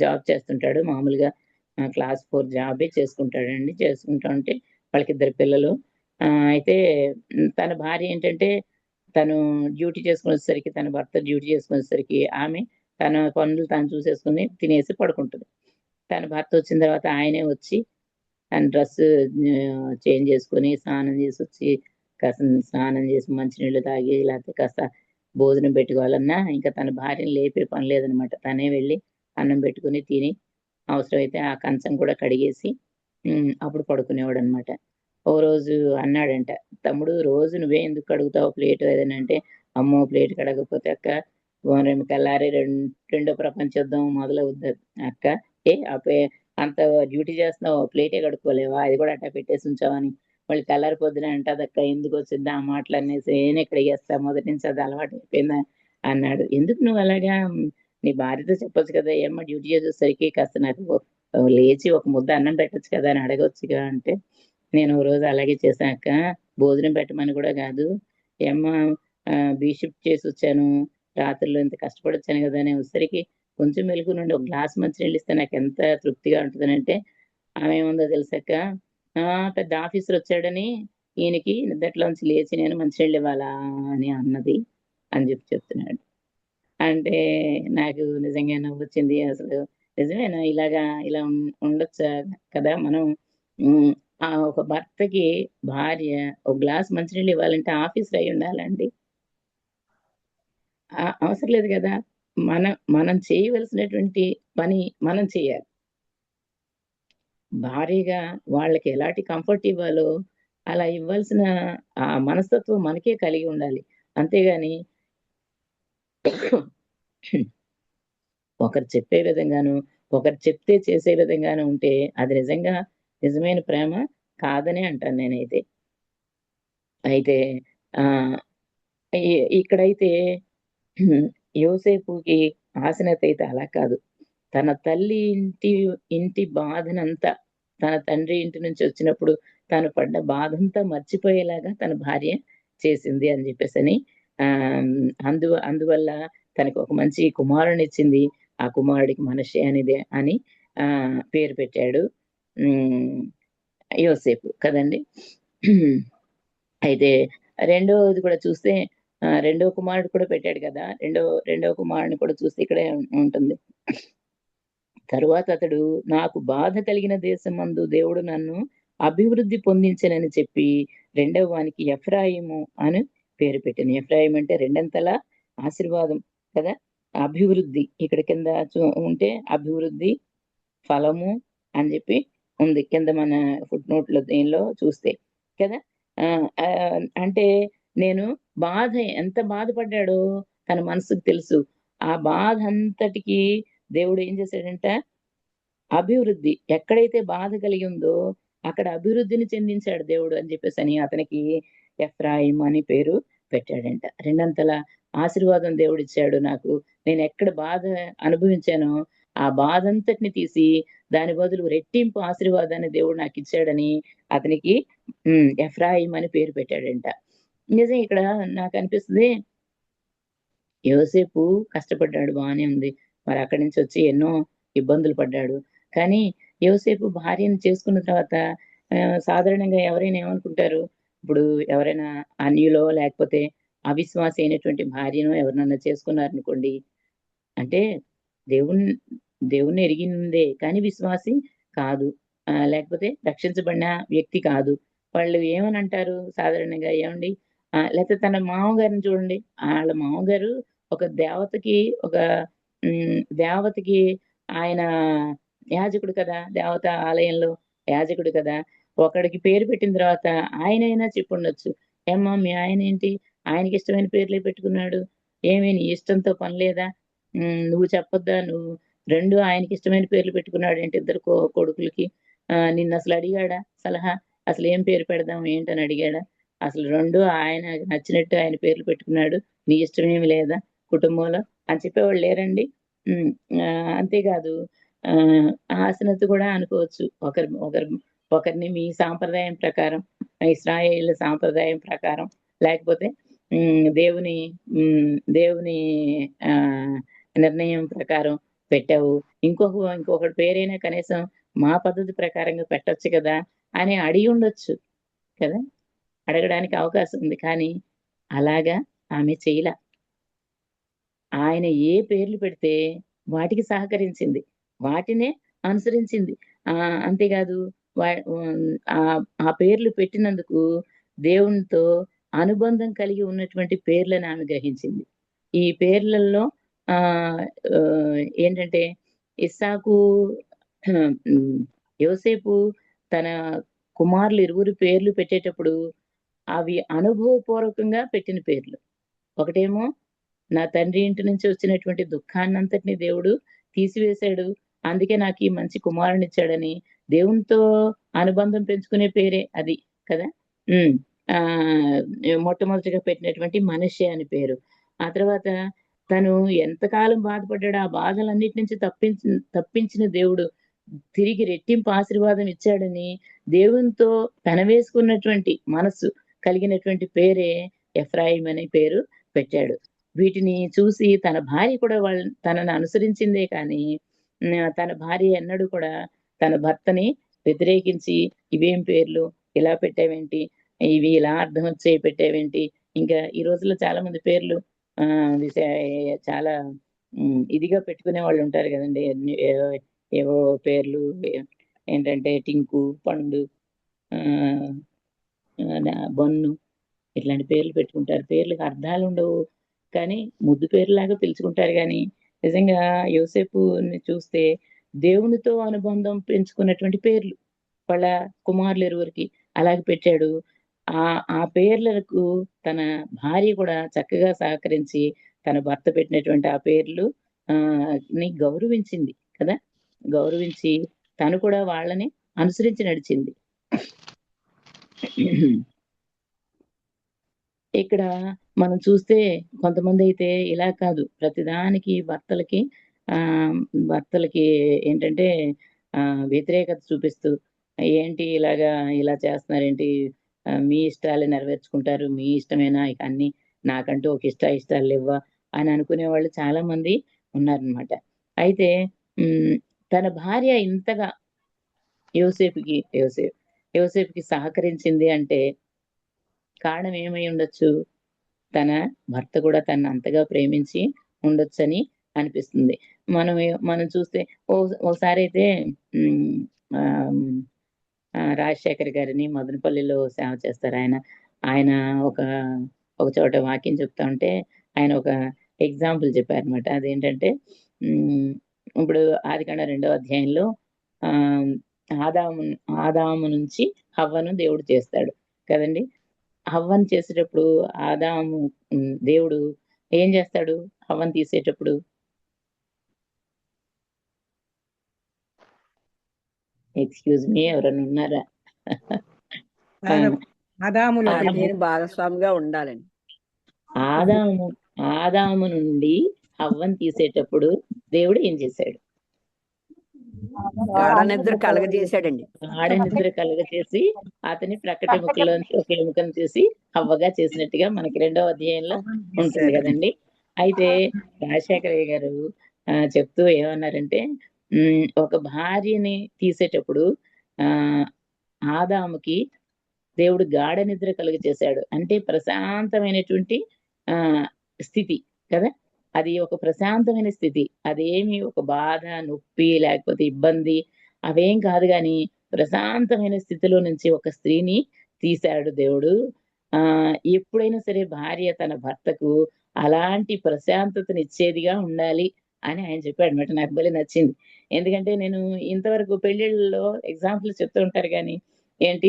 జాబ్ చేస్తుంటాడు. మామూలుగా క్లాస్ 4 జాబే చేసుకుంటాడండి. చేసుకుంటా ఉంటే వాళ్ళకి 2 పిల్లలు. అయితే తన భార్య ఏంటంటే తను డ్యూటీ చేసుకుని వచ్చేసరికి, తన భర్త డ్యూటీ చేసుకుని వచ్చేసరికి ఆమె తన పనులు తాను చూసేసుకుని తినేసి పడుకుంటుంది. తన భర్త వచ్చిన తర్వాత ఆయనే వచ్చి తన డ్రెస్ చేంజ్ చేసుకొని స్నానం చేసి వచ్చి కాస్త స్నానం చేసి మంచినీళ్ళు తాగి లేకపోతే కాస్త భోజనం పెట్టుకోవాలన్నా ఇంకా తన భార్యను లేపే పని లేదనమాట. తనే వెళ్ళి అన్నం పెట్టుకుని తిని అవసరమైతే ఆ కంచం కూడా కడిగేసి అప్పుడు పడుకునేవాడు అనమాట. ఓ రోజు అన్నాడంట, తమ్ముడు రోజు నువ్వే ఎందుకు కడుగుతావు ప్లేట్ ఏదైనా అంటే, అమ్మో ప్లేట్ కడగకపోతే అక్క తెల్లారి రెండో ప్రపంచ యుద్ధం మొదలవుద్ది అక్క. అంత డ్యూటీ చేస్తున్నావు ప్లేటే కడుక్కోలేవా, అది కూడా అట్టా పెట్టేసి ఉంచావని. మళ్ళీ తెల్లారి పొద్దున అంటదక్క, ఎందుకు వచ్చిందా ఆ మాటలు అనేసి నేనే కడిగేస్తా, మొదటి నుంచి అది అలవాటు అయిపోయిందా అన్నాడు. ఎందుకు నువ్వు అలాగా నీ భార్యతో చెప్పొచ్చు కదా, ఏమ్మా డ్యూటీ చేసేసరికి కాస్త నాకు లేచి ఒక ముద్ద అన్నం పెట్టొచ్చు కదా అని అడగొచ్చుగా అంటే, నేను ఓ రోజు అలాగే చేశాక భోజనం పెట్టమని కూడా కాదు, ఏమ్మా బీ షిఫ్ట్ చేసి వచ్చాను, రాత్రిలో ఇంత కష్టపడి వచ్చాను కదా అని వచ్చేసరికి కొంచెం మెలుగు నుండి ఒక గ్లాస్ మంచినీళ్ళు ఇస్తే నాకు ఎంత తృప్తిగా ఉంటుందనంటే, ఆమె ఏముందో తెలుసాక, పెద్ద ఆఫీసర్ వచ్చాడని ఈయనకి నిద్దట్లోంచి లేచి నేను మంచినీళ్ళు ఇవ్వాలా అని అన్నది అని చెప్తున్నాడు. అంటే నాకు నిజంగా నవ్వొచ్చింది. అసలు నిజమేనా ఇలా ఉండొచ్చా కదా మనం. ఒక భర్తకి భార్య ఒక గ్లాస్ మంచినీళ్ళు ఇవ్వాలంటే ఆఫీసర్ అయి ఉండాలండి. అవసరం లేదు కదా. మనం చేయవలసినటువంటి పని మనం చేయాలి. భారీగా వాళ్ళకి ఎలాంటి కంఫర్ట్ ఇవ్వాలో అలా ఇవ్వాల్సిన ఆ మనస్తత్వం మనకే కలిగి ఉండాలి. అంతేగాని ఒకరు చెప్పే విధంగాను, ఒకరు చెప్తే చేసే విధంగాను ఉంటే అది నిజమైన ప్రేమ కాదనే అంటాను నేనైతే. అయితే ఇక్కడైతే యోసేపుకి ఆసనత అయితే అలా కాదు. తన తల్లి ఇంటి బాధనంతా తన తండ్రి ఇంటి నుంచి వచ్చినప్పుడు తను పడ్డ బాధంతా మర్చిపోయేలాగా తన భార్య చేసింది అని చెప్పేసని అందువల్ల తనకు ఒక మంచి కుమారుని ఇచ్చింది. ఆ కుమారుడికి మనషే అని పేరు పెట్టాడు యోసేపు కదండి. అయితే రెండోది కూడా చూస్తే రెండో కుమారుడు కూడా పెట్టాడు కదా. రెండో కుమారుడిని కూడా చూస్తే ఇక్కడే ఉంటుంది. తరువాత అతడు నాకు బాధ కలిగిన దేశమందు దేవుడు నన్ను అభివృద్ధి పొందించనని చెప్పి రెండవ వానికి ఎఫ్రాయిము అని పేరు పెట్టాను. ఎఫ్రాయిం అంటే రెండంతల ఆశీర్వాదం కదా. అభివృద్ధి ఇక్కడ కింద ఉంటే అభివృద్ధి ఫలము అని చెప్పి ఉంది కింద మన ఫుట్ నోట్లో దీనిలో చూస్తే కదా. అంటే నేను ఎంత బాధపడ్డాడో తన మనసుకు తెలుసు. ఆ బాధ అంతటికి దేవుడు ఏం చేశాడంట, అభివృద్ధి ఎక్కడైతే బాధ కలిగి ఉందో అక్కడ అభివృద్ధిని చెందించాడు దేవుడు అని చెప్పేసి అని అతనికి ఎఫ్రాయిం అని పేరు పెట్టాడంట. రెండంతల ఆశీర్వాదం దేవుడు ఇచ్చాడు నాకు. నేను ఎక్కడ బాధ అనుభవించానో ఆ బాధ అంతటిని తీసి దాని బదులు రెట్టింపు ఆశీర్వాదాన్ని దేవుడు నాకు ఇచ్చాడని అతనికి ఎఫ్రాయిం అని పేరు పెట్టాడంట. నిజం ఇక్కడ నాకు అనిపిస్తుంది, యోసేపు కష్టపడ్డాడు, బాగానే ఉంది. మరి అక్కడి నుంచి వచ్చి ఎన్నో ఇబ్బందులు పడ్డాడు. కానీ యోసేపు భార్యను చేసుకున్న తర్వాత సాధారణంగా ఎవరైనా ఏమనుకుంటారు, ఇప్పుడు ఎవరైనా అన్యులో లేకపోతే అవిశ్వాసి అయినటువంటి భార్యను ఎవరినన్నా చేసుకున్నారనుకోండి, అంటే దేవుణ్ణి ఎరిగిందే కానీ విశ్వాసి కాదు, లేకపోతే రక్షించబడిన వ్యక్తి కాదు. వాళ్ళు ఏమని అంటారు సాధారణంగా, ఏమండి లేకపోతే తన మామగారిని చూడండి, వాళ్ళ మామగారు ఒక దేవతకి ఆయన యాజకుడు కదా, దేవత ఆలయంలో యాజకుడు కదా. ఒకడికి పేరు పెట్టిన తర్వాత ఆయనైనా చెప్పుండొచ్చు, ఏమ్మా మీ ఆయన ఏంటి ఆయనకి ఇష్టమైన పేర్లే పెట్టుకున్నాడు, ఏమీ నీ ఇష్టంతో పని లేదా, నువ్వు చెప్పొద్దా, నువ్వు రెండు ఆయనకి ఇష్టమైన పేర్లు పెట్టుకున్నాడు ఏంటి ఇద్దరు కొడుకులకి, నిన్ను అసలు అడిగాడా సలహా, అసలు ఏం పేరు పెడదాం ఏంటని అడిగాడా, అసలు రెండు ఆయన నచ్చినట్టు ఆయన పేర్లు పెట్టుకున్నాడు, నీ ఇష్టమేమి లేదా కుటుంబంలో అని చెప్పేవాళ్ళు లేరండి. అంతేకాదు ఆసనత కూడా అనుకోవచ్చు, ఒకరిని మీ సాంప్రదాయం ప్రకారం, ఇశ్రాయేలు సాంప్రదాయం ప్రకారం, లేకపోతే దేవుని నిర్ణయం ప్రకారం పెట్టావు, ఇంకొకటి పేరైనా కనీసం మా పద్ధతి ప్రకారంగా పెట్టొచ్చు కదా అని అడిగి ఉండొచ్చు కదా, అడగడానికి అవకాశం ఉంది. కానీ అలాగా ఆమె చేయలా. ఆయన ఏ పేర్లు పెడితే వాటికి సహకరించింది. వాటినే అనుసరించింది. అంతేకాదు ఆ పేర్లు పెట్టినందుకు దేవునితో అనుబంధం కలిగి ఉన్నటువంటి పేర్లను ఆమె గ్రహించింది. ఈ పేర్లలో ఏంటంటే ఇస్సాకు, యోసేపు తన కుమారులు ఇరువురు పేర్లు పెట్టేటప్పుడు అవి అనుభవపూర్వకంగా పెట్టిన పేర్లు. ఒకటేమో నా తండ్రి ఇంటి నుంచి వచ్చినటువంటి దుఃఖాన్నంతటిని దేవుడు తీసివేశాడు, అందుకే నాకు ఈ మంచి కుమారునిచ్చాడని దేవునితో అనుబంధం పెంచుకునే పేరే అది కదా. మొట్టమొదటిగా పెట్టినటువంటి మనిషి అని పేరు. ఆ తర్వాత తను ఎంతకాలం బాధపడ్డాడో ఆ బాధలన్నిటి నుంచి తప్పించిన దేవుడు తిరిగి రెట్టింపు ఆశీర్వాదం ఇచ్చాడని దేవునితో పెనవేసుకున్నటువంటి మనస్సు కలిగినటువంటి పేరే ఎఫ్రాయిం అనే పేరు పెట్టాడు. వీటిని చూసి తన భార్య కూడా తనను అనుసరించిందే కానీ తన భార్య ఎన్నడూ కూడా తన భర్తని వ్యతిరేకించి ఇవేం పేర్లు ఇలా పెట్టావేంటి, ఇవి ఇలా అర్థం వచ్చే పెట్టావేంటి. ఇంకా ఈ రోజుల్లో చాలా మంది పేర్లు చాలా ఇదిగా పెట్టుకునే వాళ్ళు ఉంటారు కదండి. ఏవో పేర్లు ఏంటంటే టింకు, పండు, బొన్ను ఇట్లాంటి పేర్లు పెట్టుకుంటారు. పేర్లకు అర్థాలు ఉండవు కానీ ముద్దు పేర్లాగా పిలుచుకుంటారు. కానీ నిజంగా యోసేపుని చూస్తే దేవునితో అనుబంధం పెంచుకున్నటువంటి పేర్లు వాళ్ళ కుమారులు ఇరువురికి అలాగే పెట్టాడు. ఆ పేర్లకు తన భార్య కూడా చక్కగా సహకరించి తన భర్త పెట్టినటువంటి ఆ పేర్లు ని గౌరవించింది కదా. గౌరవించి తను కూడా వాళ్ళని అనుసరించి నడిచింది. ఇక్కడ మనం చూస్తే కొంతమంది అయితే ఇలా కాదు, ప్రతిదానికి భర్తలకి ఏంటంటే వ్యతిరేకత చూపిస్తూ ఏంటి ఇలా చేస్తున్నారేంటి, మీ ఇష్టాలు నెరవేర్చుకుంటారు, మీ ఇష్టమేనా, ఇక అన్ని నాకంటూ ఒక ఇష్టాలు లేవా అని అనుకునే వాళ్ళు చాలా మంది ఉన్నారనమాట. అయితే తన భార్య ఇంతగా యోసేపుకి సహకరించింది అంటే కారణం ఏమై ఉండొచ్చు? తన భర్త కూడా తనను అంతగా ప్రేమించి ఉండొచ్చని అనిపిస్తుంది. మనం చూస్తే ఓసారి అయితే రాజశేఖర్ గారిని మదనపల్లిలో సేవ చేస్తారు. ఆయన ఒక చోట వాక్యం చెప్తా ఉంటే ఆయన ఒక ఎగ్జాంపుల్ చెప్పారనమాట. అదేంటంటే ఇప్పుడు ఆదికాండ 2వ అధ్యాయంలో ఆదాము నుంచి హవ్వను దేవుడు చేస్తాడు కదండి. హవ్వను చేసేటప్పుడు దేవుడు ఏం చేస్తాడు? హవ్వను తీసేటప్పుడు ఎక్స్క్యూజ్ మీ, ఎవరైనా ఉన్నారా? నేను భాగస్వామిగా ఉండాలని ఆదాము నుండి హవ్వను తీసేటప్పుడు దేవుడు ఏం చేశాడు? గాఢ నిద్ర కలగజేశాడండి. గాఢ నిద్ర కలగజేసి అతని ప్రకట ముక్కలోంచి ఒక ఎముకను చేసి హవ్వగా చేసినట్టుగా మనకి 2వ అధ్యాయంలో ఉంటుంది కదండి. అయితే రాజశేఖరయ్య గారు చెప్తూ ఏమన్నారంటే ఒక భార్యని తీసేటప్పుడు ఆదాముకి దేవుడు గాఢ నిద్ర కలుగజేశాడు. అంటే ప్రశాంతమైనటువంటి స్థితి కదా. అది ఒక ప్రశాంతమైన స్థితి. అదేమి ఒక బాధ, నొప్పి లేకపోతే ఇబ్బంది అవేం కాదు. కానీ ప్రశాంతమైన స్థితిలో నుంచి ఒక స్త్రీని తీశాడు దేవుడు. ఎప్పుడైనా సరే భార్య తన భర్తకు అలాంటి ప్రశాంతతని ఇచ్చేదిగా ఉండాలి అని ఆయన చెప్పాడు అనమాట. నాకు భలే నచ్చింది. ఎందుకంటే నేను ఇంతవరకు పెళ్లిళ్ళలో ఎగ్జాంపుల్ చెప్తూ ఉంటారు కానీ ఏంటి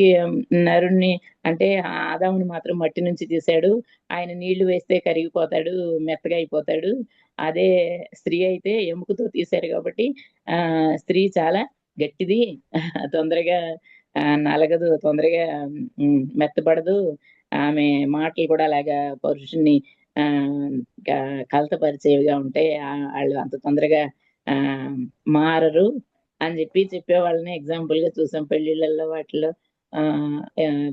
నరుణ్ణి అంటే ఆదాముని మాత్రం మట్టి నుంచి తీశాడు, ఆయన నీళ్లు వేస్తే కరిగిపోతాడు, మెత్తగా అయిపోతాడు. అదే స్త్రీ అయితే ఎముకతో తీశారు కాబట్టి స్త్రీ చాలా గట్టిది, తొందరగా నలగదు, తొందరగా మెత్తపడదు, ఆమె మాటలు కూడా అలాగా పురుషుణ్ణి కలతపరిచేవిగా ఉంటాయి, వాళ్ళు అంత తొందరగా మారరు అని చెప్పేవాళ్ళని ఎగ్జాంపుల్ గా చూసాం. పెళ్లిళ్ళల్లో వాటిలో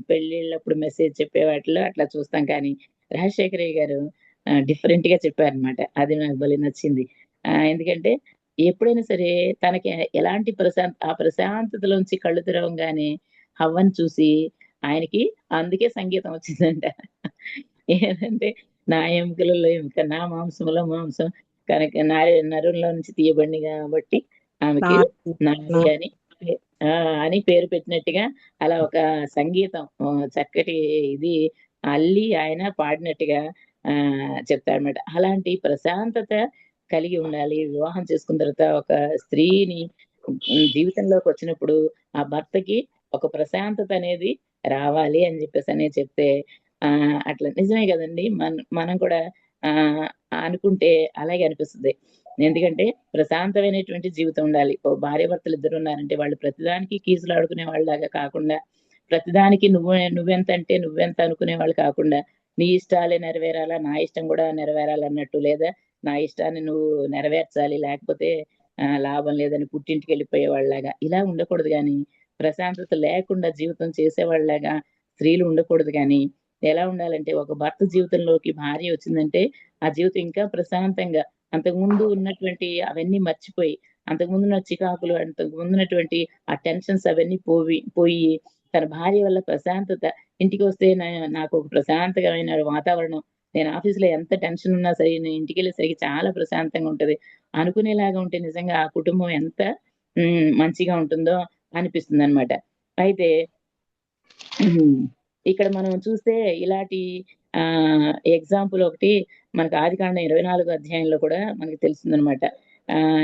పెళ్లిళ్ళప్పుడు మెసేజ్ చెప్పే వాటిలో అట్లా చూస్తాం. కానీ రాజశేఖరయ్య గారు డిఫరెంట్ గా చెప్పారనమాట. అది నాకు భలే నచ్చింది. ఎందుకంటే ఎప్పుడైనా సరే తనకి ఎలాంటి ఆ ప్రశాంతతలోంచి కళ్ళు తెరవంగానే హవ్వను చూసి ఆయనకి అందుకే సంగీతం వచ్చిందంట. ఏంటంటే నా ఎముకలలో ఎముక, నా మాంసంలో మాంసం కనుక నరుల్లో నుంచి తీయబడింది కాబట్టి ఆమెకి నారి అని అని పేరు పెట్టినట్టుగా అలా ఒక సంగీతం చక్కటి ఇది అల్లి ఆయన పాడినట్టుగా చెప్తారన్నమాట. అలాంటి ప్రశాంతత కలిగి ఉండాలి. వివాహం చేసుకున్న తర్వాత ఒక స్త్రీని జీవితంలోకి వచ్చినప్పుడు ఆ భర్తకి ఒక ప్రశాంతత అనేది రావాలి అని చెప్పేసి అని చెప్తే అట్లా నిజమే కదండి. మనం కూడా అనుకుంటే అలాగే అనిపిస్తుంది. ఎందుకంటే ప్రశాంతమైనటువంటి జీవితం ఉండాలి. ఓ భార్యాభర్తలు ఇద్దరు ఉన్నారంటే వాళ్ళు ప్రతిదానికి కీసులు ఆడుకునే వాళ్ళలాగా కాకుండా, ప్రతిదానికి నువ్వెంత అంటే నువ్వెంత అనుకునే వాళ్ళు కాకుండా, నీ ఇష్టాలే నెరవేరాలా, నా ఇష్టం కూడా నెరవేరాలన్నట్టు, లేదా నా ఇష్టాన్ని నువ్వు నెరవేర్చాలి లేకపోతే లాభం లేదని పుట్టింటికి వెళ్ళిపోయే వాళ్ళలాగా ఇలా ఉండకూడదు. కానీ ప్రశాంతత లేకుండా జీవితం చేసేవాళ్ళలాగా స్త్రీలు ఉండకూడదు. కానీ ఎలా ఉండాలంటే ఒక భర్త జీవితంలోకి భార్య వచ్చిందంటే ఆ జీవితం ఇంకా ప్రశాంతంగా, అంతకుముందు ఉన్నటువంటి అవన్నీ మర్చిపోయి, అంతకుముందు ఉన్న చికాకులు, అంతకుముందు ఉన్నటువంటి ఆ టెన్షన్స్ అవన్నీ పోయి తన భార్య వల్ల ప్రశాంతత, ఇంటికి వస్తే నాకు ఒక ప్రశాంతమైన వాతావరణం, నేను ఆఫీసులో ఎంత టెన్షన్ ఉన్నా సరే నేను ఇంటికి వెళ్ళేసరికి చాలా ప్రశాంతంగా ఉంటది అనుకునేలాగా ఉంటే నిజంగా ఆ కుటుంబం ఎంత మంచిగా ఉంటుందో అనిపిస్తుంది అనమాట. అయితే ఇక్కడ మనం చూస్తే ఇలాంటి ఎగ్జాంపుల్ ఒకటి మనకు ఆదికాండం 24 అధ్యాయంలో కూడా మనకి తెలుస్తుందన్నమాట.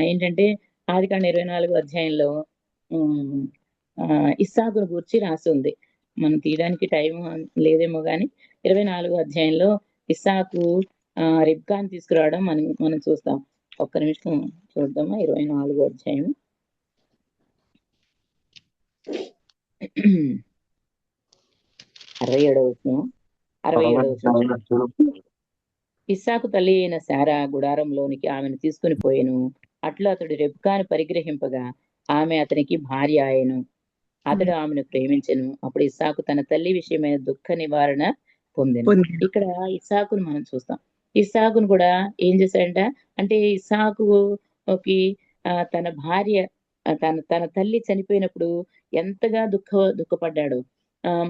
ఏంటంటే ఆదికాండం 24 అధ్యాయంలో ఇస్సాకును గూర్చి రాసి ఉంది. మనం తీయడానికి టైం లేదేమో కానీ 24 అధ్యాయంలో ఇస్సాకు రిబ్కాను తీసుకురావడం మనం చూస్తాం. ఒక్క నిమిషం చూద్దామా. 24 అధ్యాయం 67 ఇస్సాకు తల్లి అయిన శారా గుడారంలోనికి ఆమెను తీసుకుని పోయెను. అట్లు అతడు రెబ్కాను పరిగ్రహింపగా ఆమె అతనికి భార్య ఆయను. అతడు ఆమెను ప్రేమించెను. అప్పుడు ఇస్సాకు తన తల్లి విషయమైన దుఃఖ నివారణ పొందెను. ఇక్కడ ఇస్సాకును మనం చూస్తాం. ఇస్సాకును కూడా ఏం చేశాడంట అంటే ఇస్సాకుకి తన భార్య తన తల్లి చనిపోయినప్పుడు ఎంతగా దుఃఖపడ్డాడు.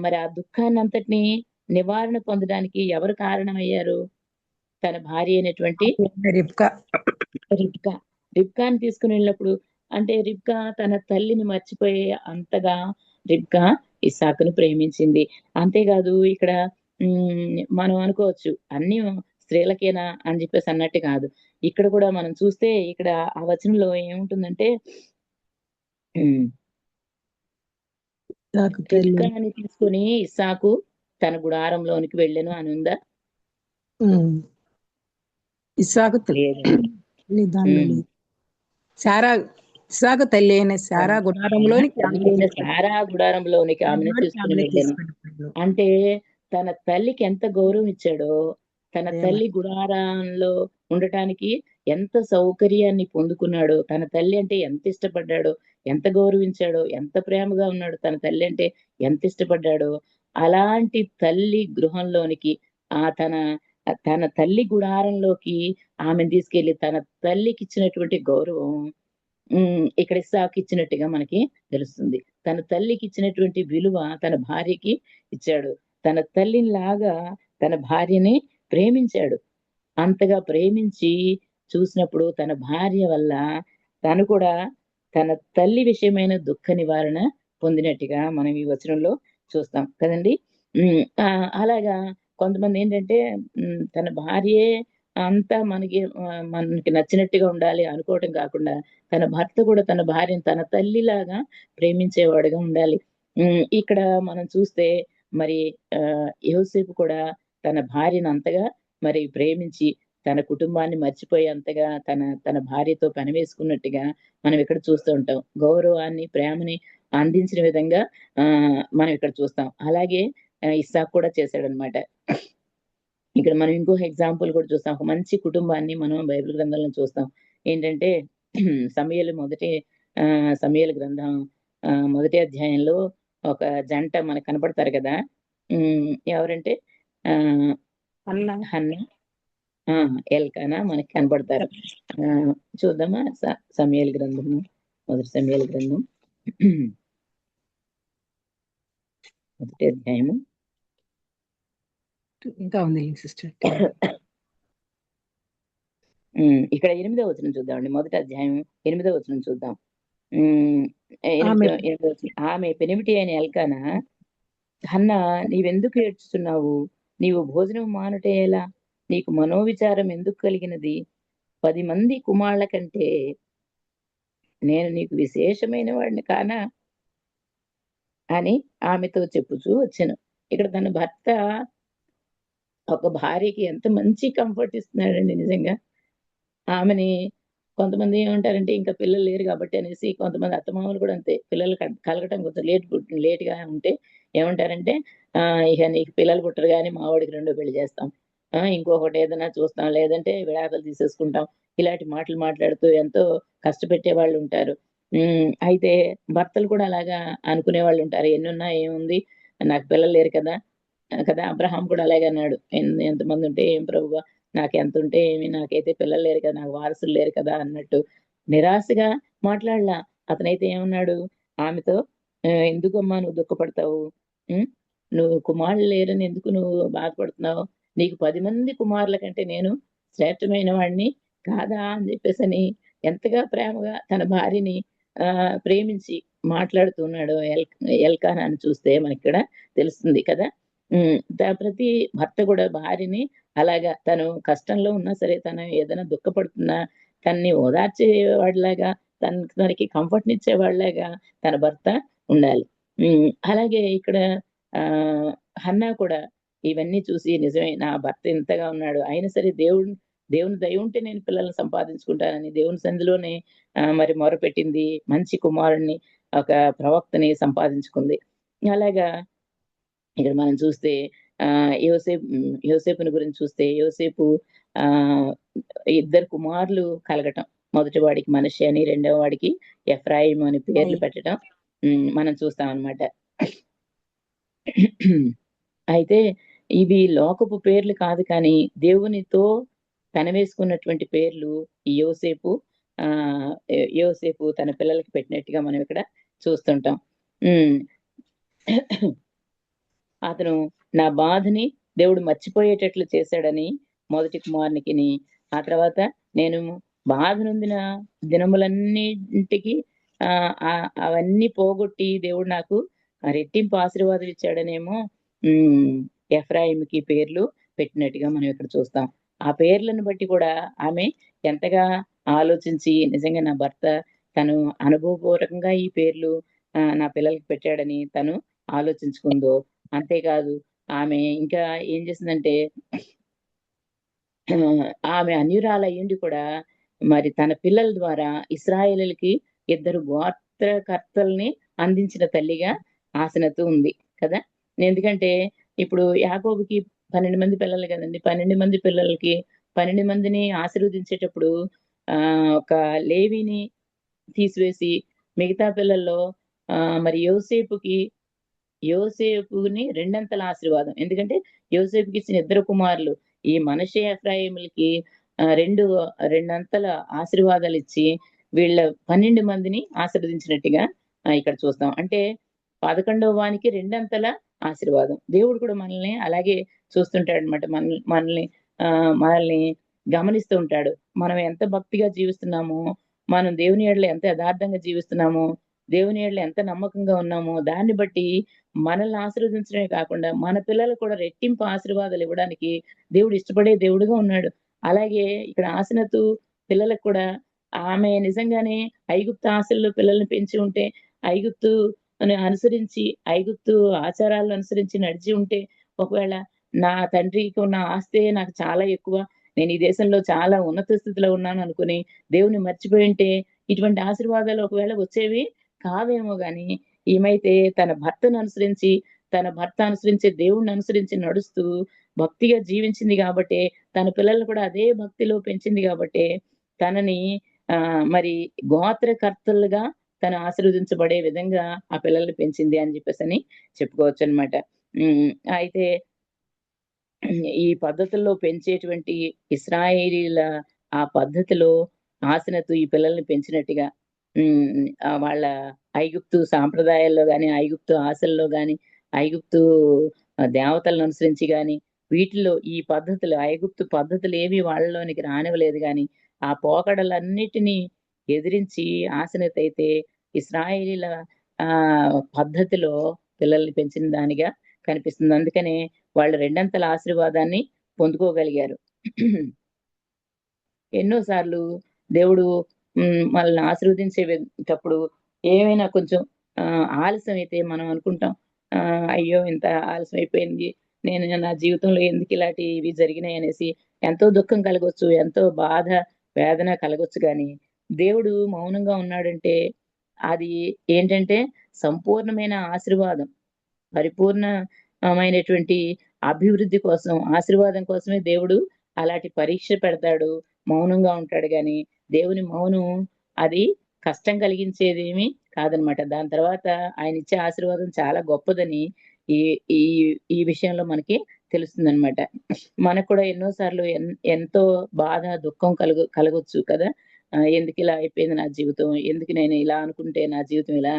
మరి ఆ దుఃఖాన్ని అంతటిని నివారణ పొందడానికి ఎవరు కారణమయ్యారు? తన భార్య అయినటువంటి రిబ్కాని తీసుకుని వెళ్ళినప్పుడు, అంటే రిబ్కా తన తల్లిని మర్చిపోయే అంతగా రిబ్కా ఇస్సాకును ప్రేమించింది. అంతేకాదు ఇక్కడ మనం అనుకోవచ్చు అన్ని స్త్రీలకేనా అని చెప్పేసి అన్నట్టు కాదు. ఇక్కడ కూడా మనం చూస్తే ఇక్కడ ఆ వచనంలో ఏముంటుందంటే రిబ్కాని తీసుకుని ఇస్సాకు తన గుడారంలోనికి వెళ్ళెను అని ఉందా? ఇస్సాకు ఇస్సాకు తల్లి అయిన శారా గుడారంలోనికి ఆమెను తీసుకుని వెళ్ళాను. అంటే తన తల్లికి ఎంత గౌరవం ఇచ్చాడో, తన తల్లి గుడారంలో ఉండటానికి ఎంత సౌకర్యాన్ని పొందుకున్నాడో, తన తల్లి అంటే ఎంత ఇష్టపడ్డాడో, ఎంత గౌరవించాడో, ఎంత ప్రేమగా ఉన్నాడో, తన తల్లి అంటే ఎంత ఇష్టపడ్డాడో, అలాంటి తల్లి గృహంలోనికి తన తల్లి గుడారంలోకి ఆమెను తీసుకెళ్లి తన తల్లికి ఇచ్చినటువంటి గౌరవం ఇక్కడ ఇస్సాకు ఇచ్చినట్టుగా మనకి తెలుస్తుంది. తన తల్లికి ఇచ్చినటువంటి విలువ తన భార్యకి ఇచ్చాడు. తన తల్లిని లాగా తన భార్యని ప్రేమించాడు. అంతగా ప్రేమించి చూసినప్పుడు తన భార్య వల్ల తను కూడా తన తల్లి విషయమైన దుఃఖ నివారణ పొందినట్టుగా మనం ఈ వచనంలో చూస్తాం కదండి. అలాగా కొంతమంది ఏంటంటే తన భార్యే అంతా మనకి నచ్చినట్టుగా ఉండాలి అనుకోవటం కాకుండా, తన భర్త కూడా తన భార్యను తన తల్లిలాగా ప్రేమించేవాడుగా ఉండాలి. ఇక్కడ మనం చూస్తే మరి యోసేపు కూడా తన భార్యను అంతగా మరి ప్రేమించి తన కుటుంబాన్ని మర్చిపోయి అంతగా తన భార్యతో పనివేసుకున్నట్టుగా మనం ఇక్కడ చూస్తూ ఉంటాం. గౌరవాన్ని, ప్రేమని అందించిన విధంగా మనం ఇక్కడ చూస్తాం. అలాగే ఇస్సాకు కూడా చేశాడనమాట. ఇక్కడ మనం ఇంకొక ఎగ్జాంపుల్ కూడా చూస్తాం. ఒక మంచి కుటుంబాన్ని మనం బైబిల్ గ్రంథంలో చూస్తాం. ఏంటంటే సమూయేలు గ్రంథం మొదటి అధ్యాయంలో ఒక జంట మనకు కనపడతారు కదా. ఎవరంటే హన్నా ఎల్కానా మనకి కనపడతారు. చూద్దామా సమూయేలు గ్రంథము, మొదటి సమూయేలు గ్రంథం మొదటి అధ్యాయము ఇంకా ఉంది సిస్టర్. ఇక్కడ 8వ వచనం చూద్దామండి. మొదటి అధ్యాయం 8వ వచనం చూద్దాం. ఆమె 8వ వచనం. ఆమె పెనిమిటి అయిన ఎల్కానా, హన్నా, నీవెందుకు ఏడ్చుచున్నావు? నీవు భోజనం మానుటే ఎలా? నీకు మనోవిచారం ఎందుకు కలిగినది? 10 మంది కుమారుల కంటే నేను నీకు విశేషమైన వాడిని కానా అని ఆమెతో చెప్పుచూ వచ్చాను. ఇక్కడ తన భర్త ఒక భార్యకి ఎంత మంచి కంఫర్ట్ ఇస్తున్నాడండి నిజంగా. ఆమెని కొంతమంది ఏమంటారంటే ఇంకా పిల్లలు లేరు కాబట్టి అనేసి, కొంతమంది అత్తమామలు కూడా అంతే, పిల్లలు కలగటం కొంచెం లేట్‌గా ఉంటే ఏమంటారంటే, ఇక నీకు పిల్లలు పుట్టరు గానీ మా వాడికి రెండో పెళ్లి చేస్తాం. ఇంకొకటి ఏదైనా చూస్తాం, లేదంటే విడాకులు తీసేసుకుంటాం. ఇలాంటి మాటలు మాట్లాడుతూ ఎంతో కష్టపెట్టే వాళ్ళుంటారు. అయితే భర్తలు కూడా అలాగా అనుకునే వాళ్ళుంటారు. ఎన్నున్నా ఏముంది, నాకు పిల్లలు లేరు కదా! కదా! అబ్రహాం కూడా అలాగే అన్నాడు. ఎంతమంది ఉంటే ఏం ప్రభువా, నాకెంతుంటే ఏమి, నాకైతే పిల్లలు లేరు కదా, నాకు వారసులు లేరు కదా అన్నట్టు నిరాశగా మాట్లాడలా. అతనైతే ఏమన్నాడు ఆమెతో, ఎందుకమ్మా నువ్వు దుఃఖపడతావు? నువ్వు కుమారులు లేరని ఎందుకు నువ్వు బాధపడుతున్నావు? నీకు 10 మంది కుమారుల కంటే నేను శ్రేష్టమైన వాడిని కాదా అని చెప్పేసని ఎంతగా ప్రేమగా తన భార్యని ప్రేమించి మాట్లాడుతున్నాడు ఎల్కానాని చూస్తే మనకిక్కడ తెలుస్తుంది కదా. ప్రతి భర్త కూడా భార్యని అలాగా తను కష్టంలో ఉన్నా సరే, తను ఏదైనా దుఃఖపడుతున్నా తనని ఓదార్చేవాడిలాగా, తనకి కంఫర్ట్‌నిచ్చేవాడిలాగా తన భర్త ఉండాలి. అలాగే ఇక్కడ హన్నా కూడా ఇవన్నీ చూసి నిజమే, నా భర్త ఇంతగా ఉన్నాడు, అయినా సరే దేవుని దయ ఉంటే నేను పిల్లల్ని సంపాదించుకుంటానని దేవుని సన్నిధిలోనే మరి మొరపెట్టింది. మంచి కుమారుడిని, ఒక ప్రవక్తని సంపాదించుకుంది. అలాగా ఇక్కడ మనం చూస్తే యోసేపుని గురించి చూస్తే, యోసేపు ఇద్దరు కుమారులు కలగటం. మొదటి వాడికి మనష్షే అని, రెండవ వాడికి ఎఫ్రాయిము అని పేర్లు పెట్టడం మనం చూస్తాం అన్నమాట. అయితే ఇవి లోకపు పేర్లు కాదు, కానీ దేవునితో పెనవేసుకున్నటువంటి పేర్లు ఈ యోసేపు తన పిల్లలకి పెట్టినట్టుగా మనం ఇక్కడ చూస్తుంటాం. అతను నా బాధని దేవుడు మర్చిపోయేటట్లు చేశాడని మొదటి కుమారునికిని, ఆ తర్వాత నేను బాధ నొందిన దినములన్నింటికి అవన్నీ పోగొట్టి దేవుడు నాకు రెట్టింపు ఆశీర్వాదం ఇచ్చాడనేమో ఎఫ్రాయిముకి పేర్లు పెట్టినట్టుగా మనం ఇక్కడ చూస్తాం. ఆ పేర్లను బట్టి కూడా ఆమె ఎంతగా ఆలోచించి, నిజంగా నా భర్త తను అనుభవపూర్వకంగా ఈ పేర్లు నా పిల్లలకి పెట్టాడని తను ఆలోచించుకుందో. అంతేకాదు, ఆమె ఇంకా ఏం చేసిందంటే, ఆమె అన్యురాలయ్యుండి కూడా మరి తన పిల్లల ద్వారా ఇశ్రాయేలీయులకి 2 గోత్రకర్తల్ని అందించిన తల్లిగా ఆసనతు ఉంది కదా. ఎందుకంటే ఇప్పుడు యాకోబుకి 12 మంది పిల్లలు కదండి. 12 మంది పిల్లలకి 12 మందిని ఆశీర్వదించేటప్పుడు ఒక లేవీని తీసివేసి మిగతా పిల్లల్లో మరి యోసేపుని రెండంతల ఆశీర్వాదం. ఎందుకంటే యోసేపుకి ఇచ్చిన 2 కుమారులు ఈ మనష్షే ఎఫ్రాయిములకి రెండంతల ఆశీర్వాదాలు ఇచ్చి వీళ్ళ 12 మందిని ఆశీర్వదించినట్టుగా ఇక్కడ చూస్తాం. అంటే 11వ వానికి రెండంతల ఆశీర్వాదం. దేవుడు కూడా మనల్ని అలాగే చూస్తుంటాడనమాట. మనల్ని గమనిస్తూ ఉంటాడు. మనం ఎంత భక్తిగా జీవిస్తున్నామో, మనం దేవుని యెడల ఎంత యథార్థంగా జీవిస్తున్నామో, దేవుని యెడల ఎంత నమ్మకంగా ఉన్నామో, దాన్ని బట్టి మనల్ని ఆశీర్వదించడమే కాకుండా మన పిల్లలకు కూడా రెట్టింపు ఆశీర్వాదాలు ఇవ్వడానికి దేవుడు ఇష్టపడే దేవుడుగా ఉన్నాడు. అలాగే ఇక్కడ ఆసనతు పిల్లలకు కూడా ఆమె నిజంగానే ఐగుప్తు ఆశల్లో పిల్లల్ని పెంచి ఉంటే, ఐగుప్తు ఆచారాలను అనుసరించి నడిచి ఉంటే, ఒకవేళ నా తండ్రికి ఉన్న ఆస్తే నాకు చాలా ఎక్కువ, నేను ఈ దేశంలో చాలా ఉన్నత స్థితిలో ఉన్నాను అనుకుని దేవుని మర్చిపోయి ఉంటే ఇటువంటి ఆశీర్వాదాలు ఒకవేళ వచ్చేవి కావేమో గాని, ఈమైతే తన భర్త అనుసరించే దేవుణ్ణి అనుసరించి నడుస్తూ భక్తిగా జీవించింది కాబట్టే, తన పిల్లల్ని కూడా అదే భక్తిలో పెంచింది కాబట్టే తనని మరి గోత్రకర్తలుగా తను ఆశీర్వదించబడే విధంగా ఆ పిల్లల్ని పెంచింది అని చెప్పేసని చెప్పుకోవచ్చనమాట. అయితే ఈ పద్ధతుల్లో పెంచేటువంటి ఇశ్రాయేలీయుల ఆ పద్ధతిలో ఆసనతు ఈ పిల్లల్ని పెంచినట్టుగా వాళ్ళ ఐగుప్తు సాంప్రదాయాల్లో గాని, ఐగుప్తు ఆశల్లో గాని, ఐగుప్తు దేవతలను అనుసరించి గాని, వీటిల్లో ఈ పద్ధతులు ఐగుప్తు పద్ధతులేవి వాళ్ళలోనికి రానివ్వలేదు గాని, ఆ పోకడలన్నిటినీ ఎదిరించి ఆసనత అయితే ఇశ్రాయేలీల పద్ధతిలో పిల్లల్ని పెంచిన దానిగా కనిపిస్తుంది. అందుకనే వాళ్ళు రెండంతల ఆశీర్వాదాన్ని పొందుకోగలిగారు. ఎన్నోసార్లు దేవుడు మనల్ని ఆశీర్వదించేటప్పుడు ఏమైనా కొంచెం ఆలస్యం అయితే మనం అనుకుంటాం, అయ్యో ఇంత ఆలస్యం అయిపోయింది, నేను నా జీవితంలో ఎందుకు ఇలాంటివి జరిగినాయి అనేసి ఎంతో దుఃఖం కలగొచ్చు, ఎంతో బాధ వేదన కలగొచ్చు. కానీ దేవుడు మౌనంగా ఉన్నాడంటే అది ఏంటంటే సంపూర్ణమైన ఆశీర్వాదం, పరిపూర్ణమైనటువంటి అభివృద్ధి కోసం, ఆశీర్వాదం కోసమే దేవుడు అలాంటి పరీక్ష పెడతాడు, మౌనంగా ఉంటాడు. గాని దేవుని మౌనం అది కష్టం కలిగించేదేమీ కాదనమాట. దాని తర్వాత ఆయన ఇచ్చే ఆశీర్వాదం చాలా గొప్పదని ఈ ఈ ఈ విషయంలో మనకి తెలుస్తుందనమాట. మనకు కూడా ఎన్నో సార్లు ఎంతో బాధ, దుఃఖం కలగొచ్చు కదా. ఎందుకు ఇలా అయిపోయింది నా జీవితం, ఎందుకు నేను ఇలా అనుకుంటే నా జీవితం ఇలా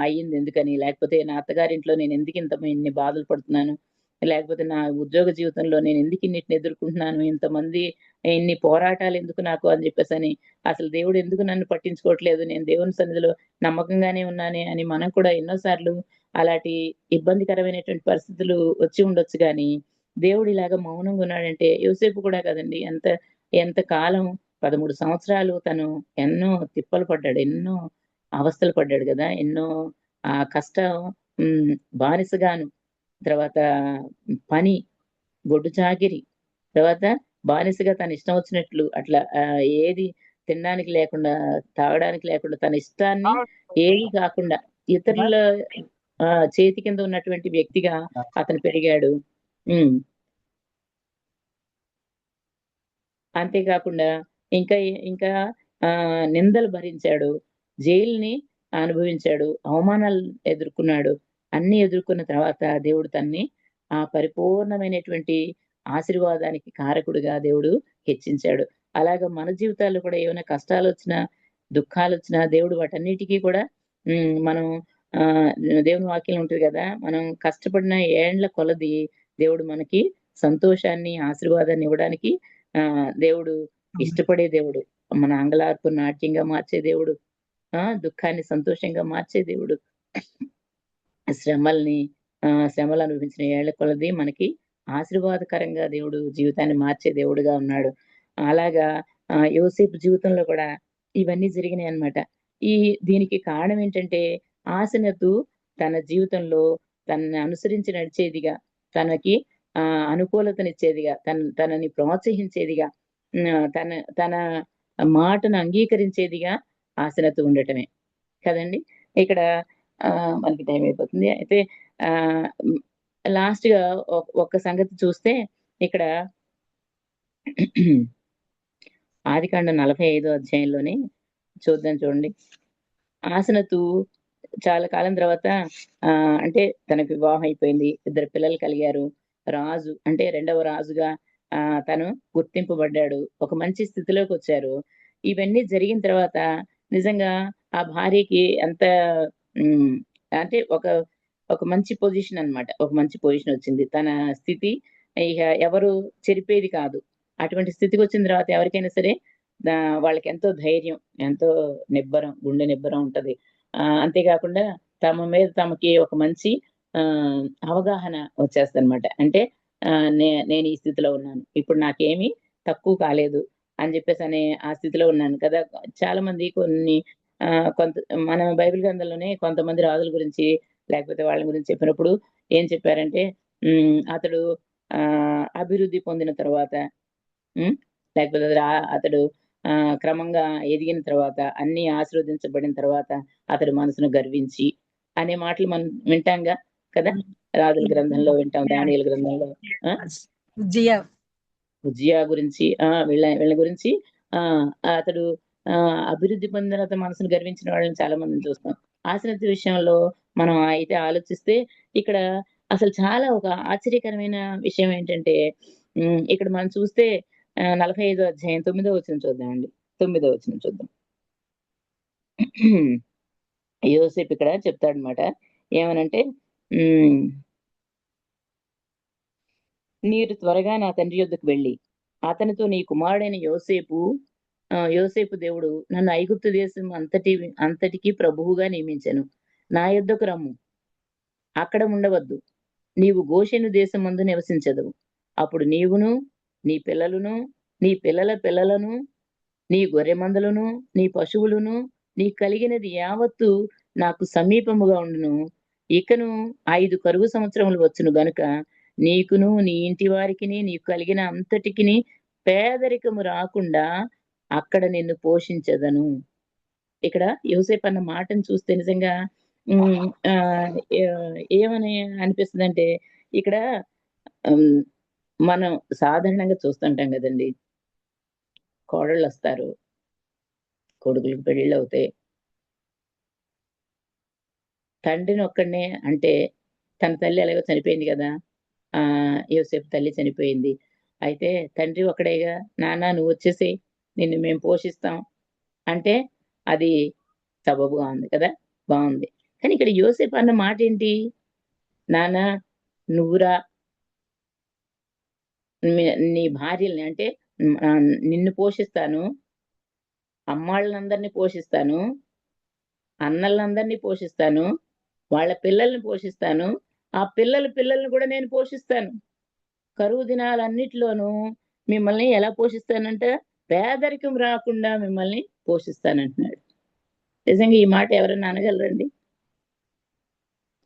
అయ్యింది ఎందుకని, లేకపోతే నా అత్తగారింట్లో నేను ఎందుకు ఇన్ని బాధలు పడుతున్నాను, లేకపోతే నా ఉద్యోగ జీవితంలో నేను ఎందుకు ఇన్నిటిని ఎదుర్కొంటున్నాను, ఇంతమంది ఇన్ని పోరాటాలు ఎందుకు నాకు అని చెప్పేసని, అసలు దేవుడు ఎందుకు నన్ను పట్టించుకోవట్లేదు, నేను దేవుని సన్నిధిలో నమ్మకంగానే ఉన్నానే అని మనం కూడా ఎన్నోసార్లు అలాంటి ఇబ్బందికరమైనటువంటి పరిస్థితులు వచ్చి ఉండొచ్చు. కానీ దేవుడు ఇలాగ మౌనంగా ఉన్నాడంటే, యోసేపు కూడా కదండి, ఎంత కాలం 13 సంవత్సరాలు తను ఎన్నో తిప్పలు పడ్డాడు, ఎన్నో అవస్థలు పడ్డాడు కదా, ఎన్నో కష్టం, బానిసగాను, తర్వాత పని, గొడ్డు చాకిరి, తర్వాత బానిసగా తన ఇష్టం వచ్చినట్లు అట్లా ఏది తినడానికి లేకుండా, తాగడానికి లేకుండా, తన ఇష్టాన్ని ఏది కాకుండా ఇతరుల చేతి కింద ఉన్నటువంటి వ్యక్తిగా అతను పెరిగాడు. అంతేకాకుండా ఇంకా ఇంకా నిందలు భరించాడు, జైలుని అనుభవించాడు, అవమానాలు ఎదుర్కొన్నాడు. అన్ని ఎదుర్కొన్న తర్వాత దేవుడు తన్ని ఆ పరిపూర్ణమైనటువంటి ఆశీర్వాదానికి కారకుడిగా దేవుడు హెచ్చించాడు. అలాగా మన జీవితాల్లో కూడా ఏమైనా కష్టాలు వచ్చినా, దుఃఖాలు వచ్చినా దేవుడు వాటన్నిటికీ కూడా మనం దేవుని వాక్యం ఉంటుంది కదా, మనం కష్టపడిన ఏండ్ల కొలది దేవుడు మనకి సంతోషాన్ని, ఆశీర్వాదాన్ని ఇవ్వడానికి దేవుడు ఇష్టపడే దేవుడు. మన అంగలార్పు నాట్యంగా మార్చే దేవుడు, దుఃఖాన్ని సంతోషంగా మార్చే దేవుడు, శ్రమలు అనుభవించిన ఏళ్ల కొలది మనకి ఆశీర్వాదకరంగా దేవుడు జీవితాన్ని మార్చే దేవుడుగా ఉన్నాడు. అలాగా యోసేపు జీవితంలో కూడా ఇవన్నీ జరిగినాయి అన్నమాట. దీనికి కారణం ఏంటంటే, ఆసనతు తన జీవితంలో తనని అనుసరించి నడిచేదిగా, తనకి అనుకూలతనిచ్చేదిగా, తనని ప్రోత్సహించేదిగా, తన మాటను అంగీకరించేదిగా ఆసనతు ఉండటమే కదండి. ఇక్కడ మనకి టైం అయిపోతుంది. అయితే లాస్ట్ గా ఒక్క సంగతి చూస్తే, ఇక్కడ ఆదికాండం 45వ అధ్యాయంలోనే చూద్దాం చూడండి. ఆసనతు చాలా కాలం తర్వాత అంటే తనకు వివాహం అయిపోయింది, 2 పిల్లలు కలిగారు, రాజు అంటే 2వ రాజుగా తను గుర్తింపబడ్డాడు, ఒక మంచి స్థితిలోకి వచ్చారు. ఇవన్నీ జరిగిన తర్వాత నిజంగా ఆ భార్యకి ఎంత అంటే ఒక మంచి పొజిషన్ అన్నమాట, ఒక మంచి పొజిషన్ వచ్చింది. తన స్థితి ఇక ఎవరు చెరిపేది కాదు. అటువంటి స్థితికి వచ్చిన తర్వాత ఎవరికైనా సరే వాళ్ళకి ఎంతో ధైర్యం, ఎంతో నిబ్బరం, గుండె నిబ్బరం ఉంటది. అంతేకాకుండా తమ మీద తమకి ఒక మంచి అవగాహన వచ్చేస్తదన్నమాట. అంటే నేను ఈ స్థితిలో ఉన్నాను, ఇప్పుడు నాకేమీ తక్కువ కాలేదు అని చెప్పేసి అనే ఆ స్థితిలో ఉన్నాను కదా. చాలా మంది కొంత మన బైబిల్ గ్రంథంలోనే కొంతమంది రాజుల గురించి, లేకపోతే వాళ్ళ గురించి చెప్పినప్పుడు ఏం చెప్పారంటే, అతడు అభివృద్ధి పొందిన తర్వాత, లేకపోతే అతడు క్రమంగా ఎదిగిన తర్వాత, అన్ని ఆశీర్వదించబడిన తర్వాత అతడు మనసును గర్వించి అనే మాటలు మనం వింటాంగా కదా. రాజుల గ్రంథంలో వింటాం, దానియేలు గ్రంథంలో ఉజ్జియా గురించి, వీళ్ళ గురించి అతడు అభివృద్ధి పొందిన తర్వాత మనసును గర్వించిన వాళ్ళని చాలా మందిని చూస్తాం. ఆసనతు విషయంలో మనం అయితే ఆలోచిస్తే, ఇక్కడ అసలు చాలా ఒక ఆశ్చర్యకరమైన విషయం ఏంటంటే, ఇక్కడ మనం చూస్తే 45వ అధ్యాయం 9వ వచనం చూద్దామండి. 9వ వచనం చూద్దాం. యోసేపు ఇక్కడ చెప్తాడనమాట, ఏమనంటే, మీరు త్వరగా నా తండ్రి యొద్దకు వెళ్ళి అతనితో నీ కుమారుడైన యోసేపు యోసేపు దేవుడు నన్ను ఐగుప్తు దేశం అంతటికి ప్రభువుగా నియమించెను. నా యొద్దకు రమ్ము, అక్కడ ఉండవద్దు. నీవు గోషెను దేశమందు నివసించదవు. అప్పుడు నీవును, నీ పిల్లలను, నీ పిల్లల పిల్లలను, నీ గొర్రెమందలను, నీ పశువులను, నీ కలిగినది యావత్తు నాకు సమీపముగా ఉండును. ఇకను 5 కరువు సంవత్సరములు వచ్చును గనుక నీకును, నీ ఇంటి వారికిని, నీకు కలిగిన అంతటికిని పేదరికము రాకుండా అక్కడ నిన్ను పోషించదను. ఇక్కడ యోసేపు అన్న మాటను చూస్తే నిజంగా ఏమని అనిపిస్తుందంటే, ఇక్కడ మనం సాధారణంగా చూస్తుంటాం కదండి, కోడళ్ళు వస్తారు, కొడుకులకు పెళ్ళిళ్ళు అవుతాయి, తండ్రిని ఒక్కడనే, అంటే తన తల్లి ఎలాగో చనిపోయింది కదా, యోసేపు తల్లి చనిపోయింది, అయితే తండ్రి ఒక్కడేగా, నాన్న నువ్వు వచ్చేసి నిన్ను మేము పోషిస్తాం అంటే అది సబబుగా ఉంది కదా, బాగుంది. కానీ ఇక్కడ యోసేపు అన్న మాట ఏంటి, నాన్న నువ్వురా, నీ భార్యల్ని అంటే నిన్ను పోషిస్తాను, అమ్మాళ్ళందరినీ పోషిస్తాను, అన్నలందరినీ పోషిస్తాను, వాళ్ళ పిల్లల్ని పోషిస్తాను, ఆ పిల్లల్ని కూడా నేను పోషిస్తాను. కరువు దినాలన్నిటిలోనూ మిమ్మల్ని ఎలా పోషిస్తానంటే పేదరికం రాకుండా మిమ్మల్ని పోషిస్తానంటున్నాడు. నిజంగా ఈ మాట ఎవరన్నా అనగలరండి?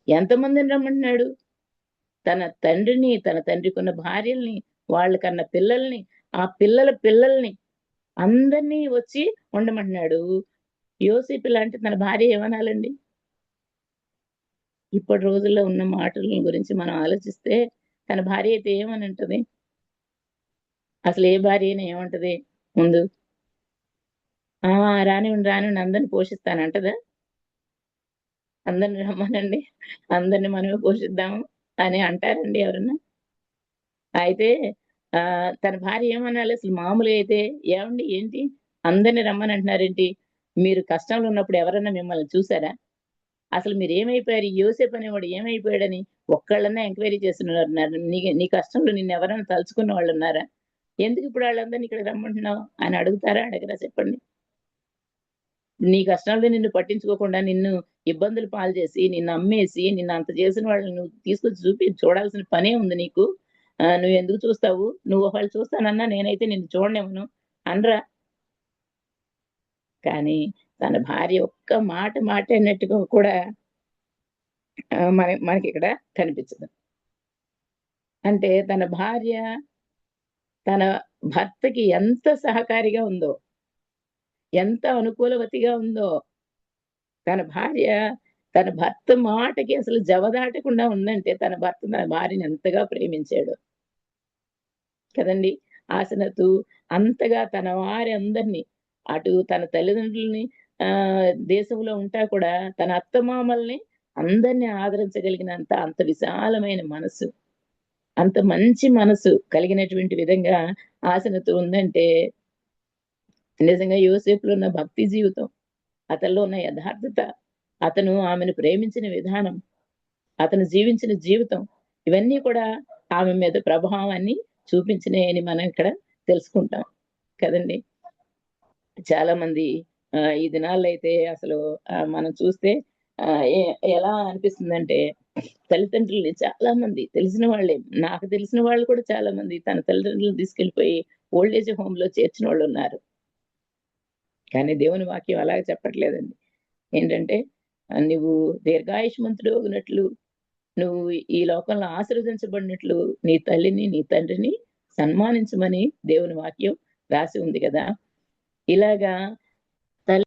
ఎంతమందిని రమ్మంటున్నాడు? తన తండ్రిని, తన తండ్రికి ఉన్న భార్యల్ని, వాళ్ళకన్న పిల్లల్ని, ఆ పిల్లల్ని అందరినీ వచ్చి ఉండమంటున్నాడు. యోసేపు లాంటి తన భార్య ఏమనాలండి? ఇప్పటి రోజుల్లో ఉన్న మాటల గురించి మనం ఆలోచిస్తే తన భార్య అయితే ఏమని ఉంటది? అసలు ఏ భార్య అయినా ఏమంటది ముందు? రానివ్వండి అందరిని పోషిస్తానంటదా? అందరిని రమ్మనండి, అందరిని మనమే పోషిద్దాము అని అంటారండి ఎవరన్నా? అయితే తన భార్య ఏమనాలి అసలు? మామూలుగా అయితే ఏమండి ఏంటి అందరిని రమ్మని అంటున్నారేంటి? మీరు కష్టంలో ఉన్నప్పుడు ఎవరన్నా మిమ్మల్ని చూసారా? అసలు మీరు ఏమైపోయారు? యోసేపు అనేవాడు ఏమైపోయాడని ఒక్కళ్ళన్నా ఎంక్వైరీ చేస్తున్నారు? నీ కష్టంలో నిన్ను ఎవరైనా తలుచుకున్న వాళ్ళు ఉన్నారా? ఎందుకు ఇప్పుడు వాళ్ళందరినీ ఇక్కడ రమ్మంటున్నావు అని అడుగుతారా? అడగరా చెప్పండి? నీ కష్టంలో నిన్ను పట్టించుకోకుండా నిన్ను ఇబ్బందులు పాలు చేసి, నిన్ను అమ్మేసి, నిన్ను అంత చేసిన వాళ్ళని నువ్వు తీసుకొచ్చి చూడాల్సిన పనే ఉంది నీకు. నువ్వు ఎందుకు చూస్తావు? నువ్వు ఒకళ్ళు చూస్తానన్నా నేనైతే నిన్ను చూడనివ్వను అనరా? కానీ తన భార్య ఒక్క మాట మాట్లాడినట్టుగా కూడా మనకి ఇక్కడ కనిపించదు. అంటే తన భార్య తన భర్తకి ఎంత సహకారిగా ఉందో, ఎంత అనుకూలవతిగా ఉందో, తన భార్య తన భర్త మాటకి అసలు జవదాటకుండా ఉందంటే తన భర్త తన భార్యని ఎంతగా ప్రేమించాడు కదండి. ఆసనతు అంతగా తన వారి అందరినీ, అటు తన తల్లిదండ్రులని దేశంలో ఉంటా కూడా తన అత్తమామల్ని అందరినీ ఆదరించగలిగినంత అంత విశాలమైన మనసు, అంత మంచి మనసు కలిగినటువంటి విధంగా ఆసనతు ఉందంటే నిజంగా యోసేపులో ఉన్న భక్తి జీవితం, అతనిలో ఉన్న యథార్థత, అతను ఆమెను ప్రేమించిన విధానం, అతను జీవించిన జీవితం, ఇవన్నీ కూడా ఆమె మీద ప్రభావాన్ని చూపించినాయని మనం ఇక్కడ తెలుసుకుంటాం కదండి. చాలా మంది ఈ దినాల్లో అయితే అసలు మనం చూస్తే ఎలా అనిపిస్తుందంటే, తల్లిదండ్రుల్ని చాలా మంది తెలిసిన వాళ్ళే, నాకు తెలిసిన వాళ్ళు కూడా చాలా మంది తన తల్లిదండ్రులను తీసుకెళ్లిపోయి ఓల్డేజ్ హోమ్ లో చేర్చిన వాళ్ళు ఉన్నారు. కానీ దేవుని వాక్యం అలాగే చెప్పట్లేదండి. ఏంటంటే నువ్వు దీర్ఘాయుష్మంతుడు ఉన్నట్లు, నువ్వు ఈ లోకంలో ఆశీర్వదించబడినట్లు నీ తల్లిని నీ తండ్రిని సన్మానించమని దేవుని వాక్యం రాసి ఉంది కదా. ఇలాగా తల్లి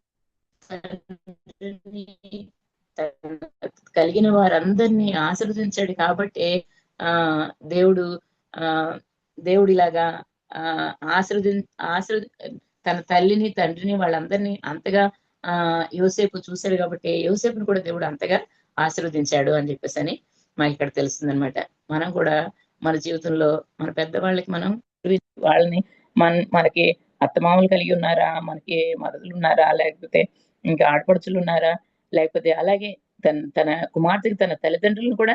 కలిగిన వారందరినీ ఆశీర్వదించాడు కాబట్టి దేవుడు ఇలాగా తన తల్లిని తండ్రిని వాళ్ళందరినీ అంతగా యోసేపు చూశాడు కాబట్టి యోసేపుని కూడా దేవుడు అంతగా ఆశీర్వదించాడు అని చెప్పేసి అని మాకు ఇక్కడ తెలుస్తుంది అనమాట. మనం కూడా మన జీవితంలో మన పెద్దవాళ్ళకి మనం వాళ్ళని మనకి అత్తమామలు కలిగి ఉన్నారా, మనకి మదదులు ఉన్నారా, లేకపోతే ఇంకా ఆడపడుచులు ఉన్నారా, లేకపోతే అలాగే తన కుమార్తెకి తన తల్లిదండ్రులను కూడా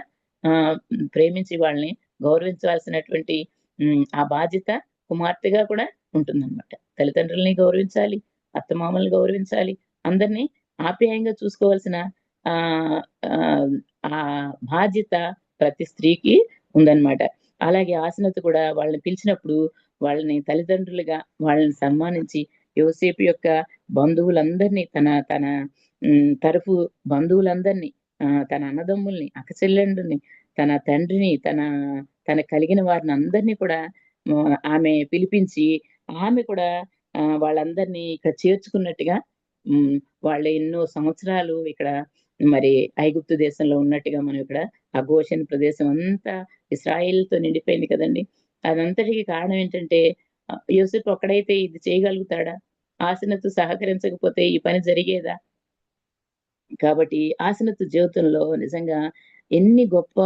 ప్రేమించి వాళ్ళని గౌరవించవలసినటువంటి ఆ బాధ్యత కుమార్తెగా కూడా ఉంటుందన్నమాట. తల్లిదండ్రుల్ని గౌరవించాలి, అత్తమామల్ని గౌరవించాలి, అందరినీ ఆప్యాయంగా చూసుకోవాల్సిన ఆ బాధ్యత ప్రతి స్త్రీకి ఉందన్నమాట. అలాగే ఆసనత కూడా వాళ్ళని పిలిచినప్పుడు వాళ్ళని తల్లిదండ్రులుగా వాళ్ళని సన్మానించి యోసేపు యొక్క బంధువులందరినీ తన తన తరఫు బంధువులందరినీ తన అన్నదమ్ముల్ని, అక్కచెల్లెండ్రుని, తన తండ్రిని, తన కలిగిన వారిని అందరినీ కూడా ఆమె పిలిపించి ఆమె కూడా వాళ్ళందరినీ ఇక్కడ చేర్చుకున్నట్టుగా వాళ్ళు ఎన్నో సంవత్సరాలు ఇక్కడ మరి ఐగుప్తు దేశంలో ఉన్నట్టుగా మనం ఇక్కడ ఆ గోషెన్ ప్రదేశం అంతా ఇశ్రాయేలుతో నిండిపోయింది కదండి. అదంతటికి కారణం ఏంటంటే యోసేపు ఒక్కడైతే ఇది చేయగలుగుతాడా? ఆసనతు సహకరించకపోతే ఈ పని జరిగేదా? కాబట్టి ఆసనతు జీవితంలో నిజంగా ఎన్ని గొప్ప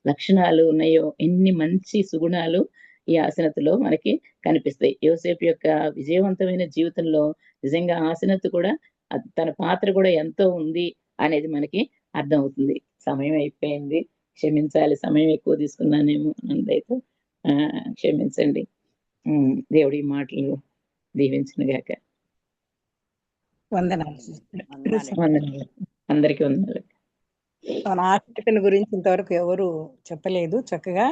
లక్షణాలు ఉన్నాయో, ఎన్ని మంచి సుగుణాలు ఈ ఆసనతలో మనకి కనిపిస్తాయి. యోసేపు యొక్క విజయవంతమైన జీవితంలో నిజంగా ఆసనతు కూడా తన పాత్ర కూడా ఎంతో ఉంది అనేది మనకి అర్థమవుతుంది. సమయం అయిపోయింది, క్షమించాలి. సమయం ఎక్కువ తీసుకున్నానేమో, నన్నైతే క్షమించండి. దేవుడి మాటలు దీవించును గాక. వందనాలు. అందరికీ వందనాలు. మన ఆసనెత్తని గురించి ఇంతవరకు ఎవరు చెప్పలేదు. చక్కగా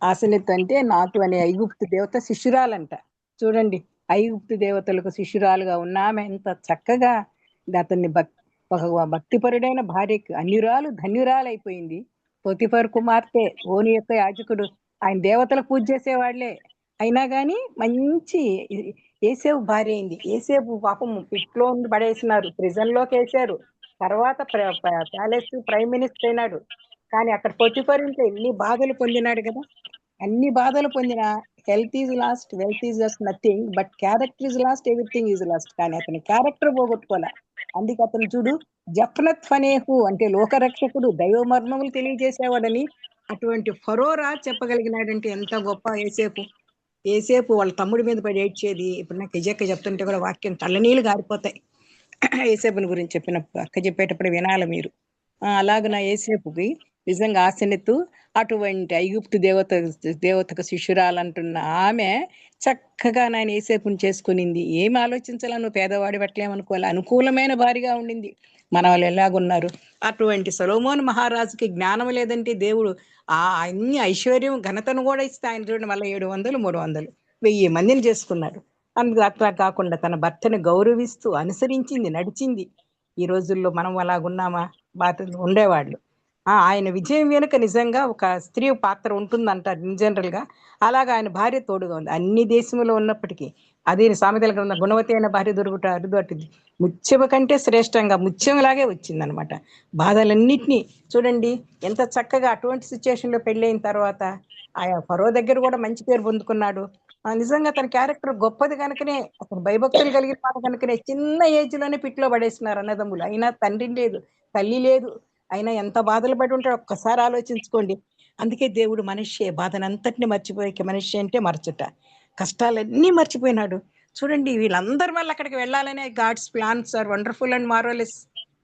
ఆసనెత్తు అంటే నాతు అనే ఐగుప్తు దేవత శిష్యురాలంట. చూడండి, ఐగుప్తు దేవతలకు శిష్యురాలుగా ఉన్న ఆమె ఎంత చక్కగా అతన్ని భక్తిపరుడైన భార్యకు అన్యురాలు ధన్యురాలు అయిపోయింది. పోతిఫర్ కుమార్తె ఓని యొక్క యాజకుడు, ఆయన దేవతలు పూజ చేసేవాళ్లే, అయినా గాని మంచి ఏసేపు భార్య అయింది. ఏసేపు పాపం పిట్లో పడేసినారు, ప్రిజన్ లోకి వేసారు, తర్వాత ప్యాలెస్ ప్రైమ్ మినిస్టర్ అయినాడు. కానీ అక్కడ పోతిఫర్ ఇంట్లో ఎన్ని బాధలు పొందినాడు కదా. అన్ని బాధలు పొందిన health is lost, wealth is just nothing, but character is lost, everything is lost. కానీ అతని క్యారెక్టర్ పోగొట్టుకోలే. అందుకే అతను చూడు, జఫ్నత్ ఫనేహు అంటే లోకరక్షకుడు, దైవ మర్మములు తెలియజేసేవాడని అటువంటి ఫరో రాజు చెప్పగలిగినాడంటే ఎంత గొప్ప ఏసేపు. ఏసేపు వాళ్ళ తమ్ముడి మీద పడి ఏడ్చేది. ఇప్పుడు నాకు ఎజక్క చెప్తుంటే కూడా వాక్యం తల్లనీళ్ళు గారిపోతాయి. ఏసేపుని గురించి చెప్పినప్పుడు అక్క చెప్పేటప్పుడు వినాలి మీరు. అలాగ నా ఏసేపుకి నిజంగా ఆసనెత్తు అటువంటి ఐగుప్తు దేవతకు శిష్యురాలంటున్న ఆమె చక్కగా నాయన ఏసేపుని చేసుకునింది. ఏమి ఆలోచించాలా, నువ్వు పేదవాడి పట్లేమనుకోవాలి, అనుకూలమైన భార్యగా ఉండింది. మన వాళ్ళు ఎలాగున్నారు. అటువంటి సొలొమోను మహారాజుకి జ్ఞానం లేదంటే దేవుడు అన్ని ఐశ్వర్యం ఘనతను కూడా ఇస్తే ఆయన చూడండి మళ్ళీ 700, 300, 1000 మందిని చేసుకున్నాడు. అందుకు అట్లా కాకుండా తన భర్తని గౌరవిస్తూ అనుసరించింది, నడిచింది. ఈ రోజుల్లో మనం అలాగున్నామా? ఉండేవాళ్ళు. ఆయన విజయం వెనుక నిజంగా ఒక స్త్రీ పాత్ర ఉంటుందంటారు జనరల్ గా. అలాగా ఆయన భార్య తోడుగా ఉంది. అన్ని దేశంలో ఉన్నప్పటికీ అదే సామెతల గ్రంథం, గుణవతి అయిన భార్య దొరుకుట అరుదు అటుది, ముత్యము కంటే శ్రేష్టంగా ముత్యంలాగే వచ్చిందనమాట. బాధలన్నిటినీ చూడండి ఎంత చక్కగా అటువంటి సిచ్యువేషన్ లో పెళ్ళైన తర్వాత ఆయా ఫరో దగ్గర కూడా మంచి పేరు పొందుకున్నాడు. నిజంగా తన క్యారెక్టర్ గొప్పది కనుకనే, అతను భయభక్తులు కలిగిన మాట కనుకనే చిన్న ఏజ్ లోనే పిట్లో పడేసినారు అన్నదమ్ములు. అయినా తండ్రి లేదు, తల్లి లేదు, అయినా ఎంత బాధలు పడి ఉంటాడో ఒక్కసారి ఆలోచించుకోండి. అందుకే దేవుడు మనిషి బాధనంతటిని మర్చిపోయే మనిషి అంటే మరచుట, కష్టాలన్నీ మర్చిపోయినాడు. చూడండి, వీళ్ళందరి వల్ల అక్కడికి వెళ్ళాలనే God's plans are wonderful and marvellous.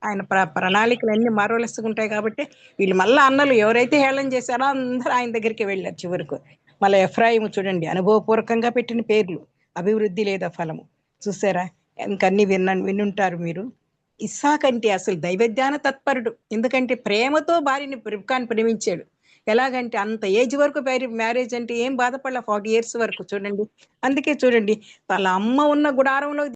ఆయన ప్రణాళికలు అన్ని మార్వెలస్ ఉంటాయి. కాబట్టి వీళ్ళు మళ్ళీ అన్నలు ఎవరైతే హేళన చేశారో అందరూ ఆయన దగ్గరికి వెళ్ళారు చివరకు. మళ్ళీ ఎఫ్రాయిము చూడండి, అనుభవపూర్వకంగా పెట్టిన పేర్లు, అభివృద్ధి లేదా ఫలము. చూసారా, ఇంకన్నీ వినుంటారు మీరు. ఇస్సాక్ అంటే అసలు దైవజ్ఞాన తత్పరుడు. ఎందుకంటే ప్రేమతో భార్యని రిబ్కాని ప్రేమించాడు. ఎలాగంటే అంత ఏజ్ వరకు మ్యారేజ్ అంటే ఏం బాధపడలే, 40 years వరకు చూడండి. అందుకే చూడండి, వాళ్ళ అమ్మ ఉన్న గుడారంలో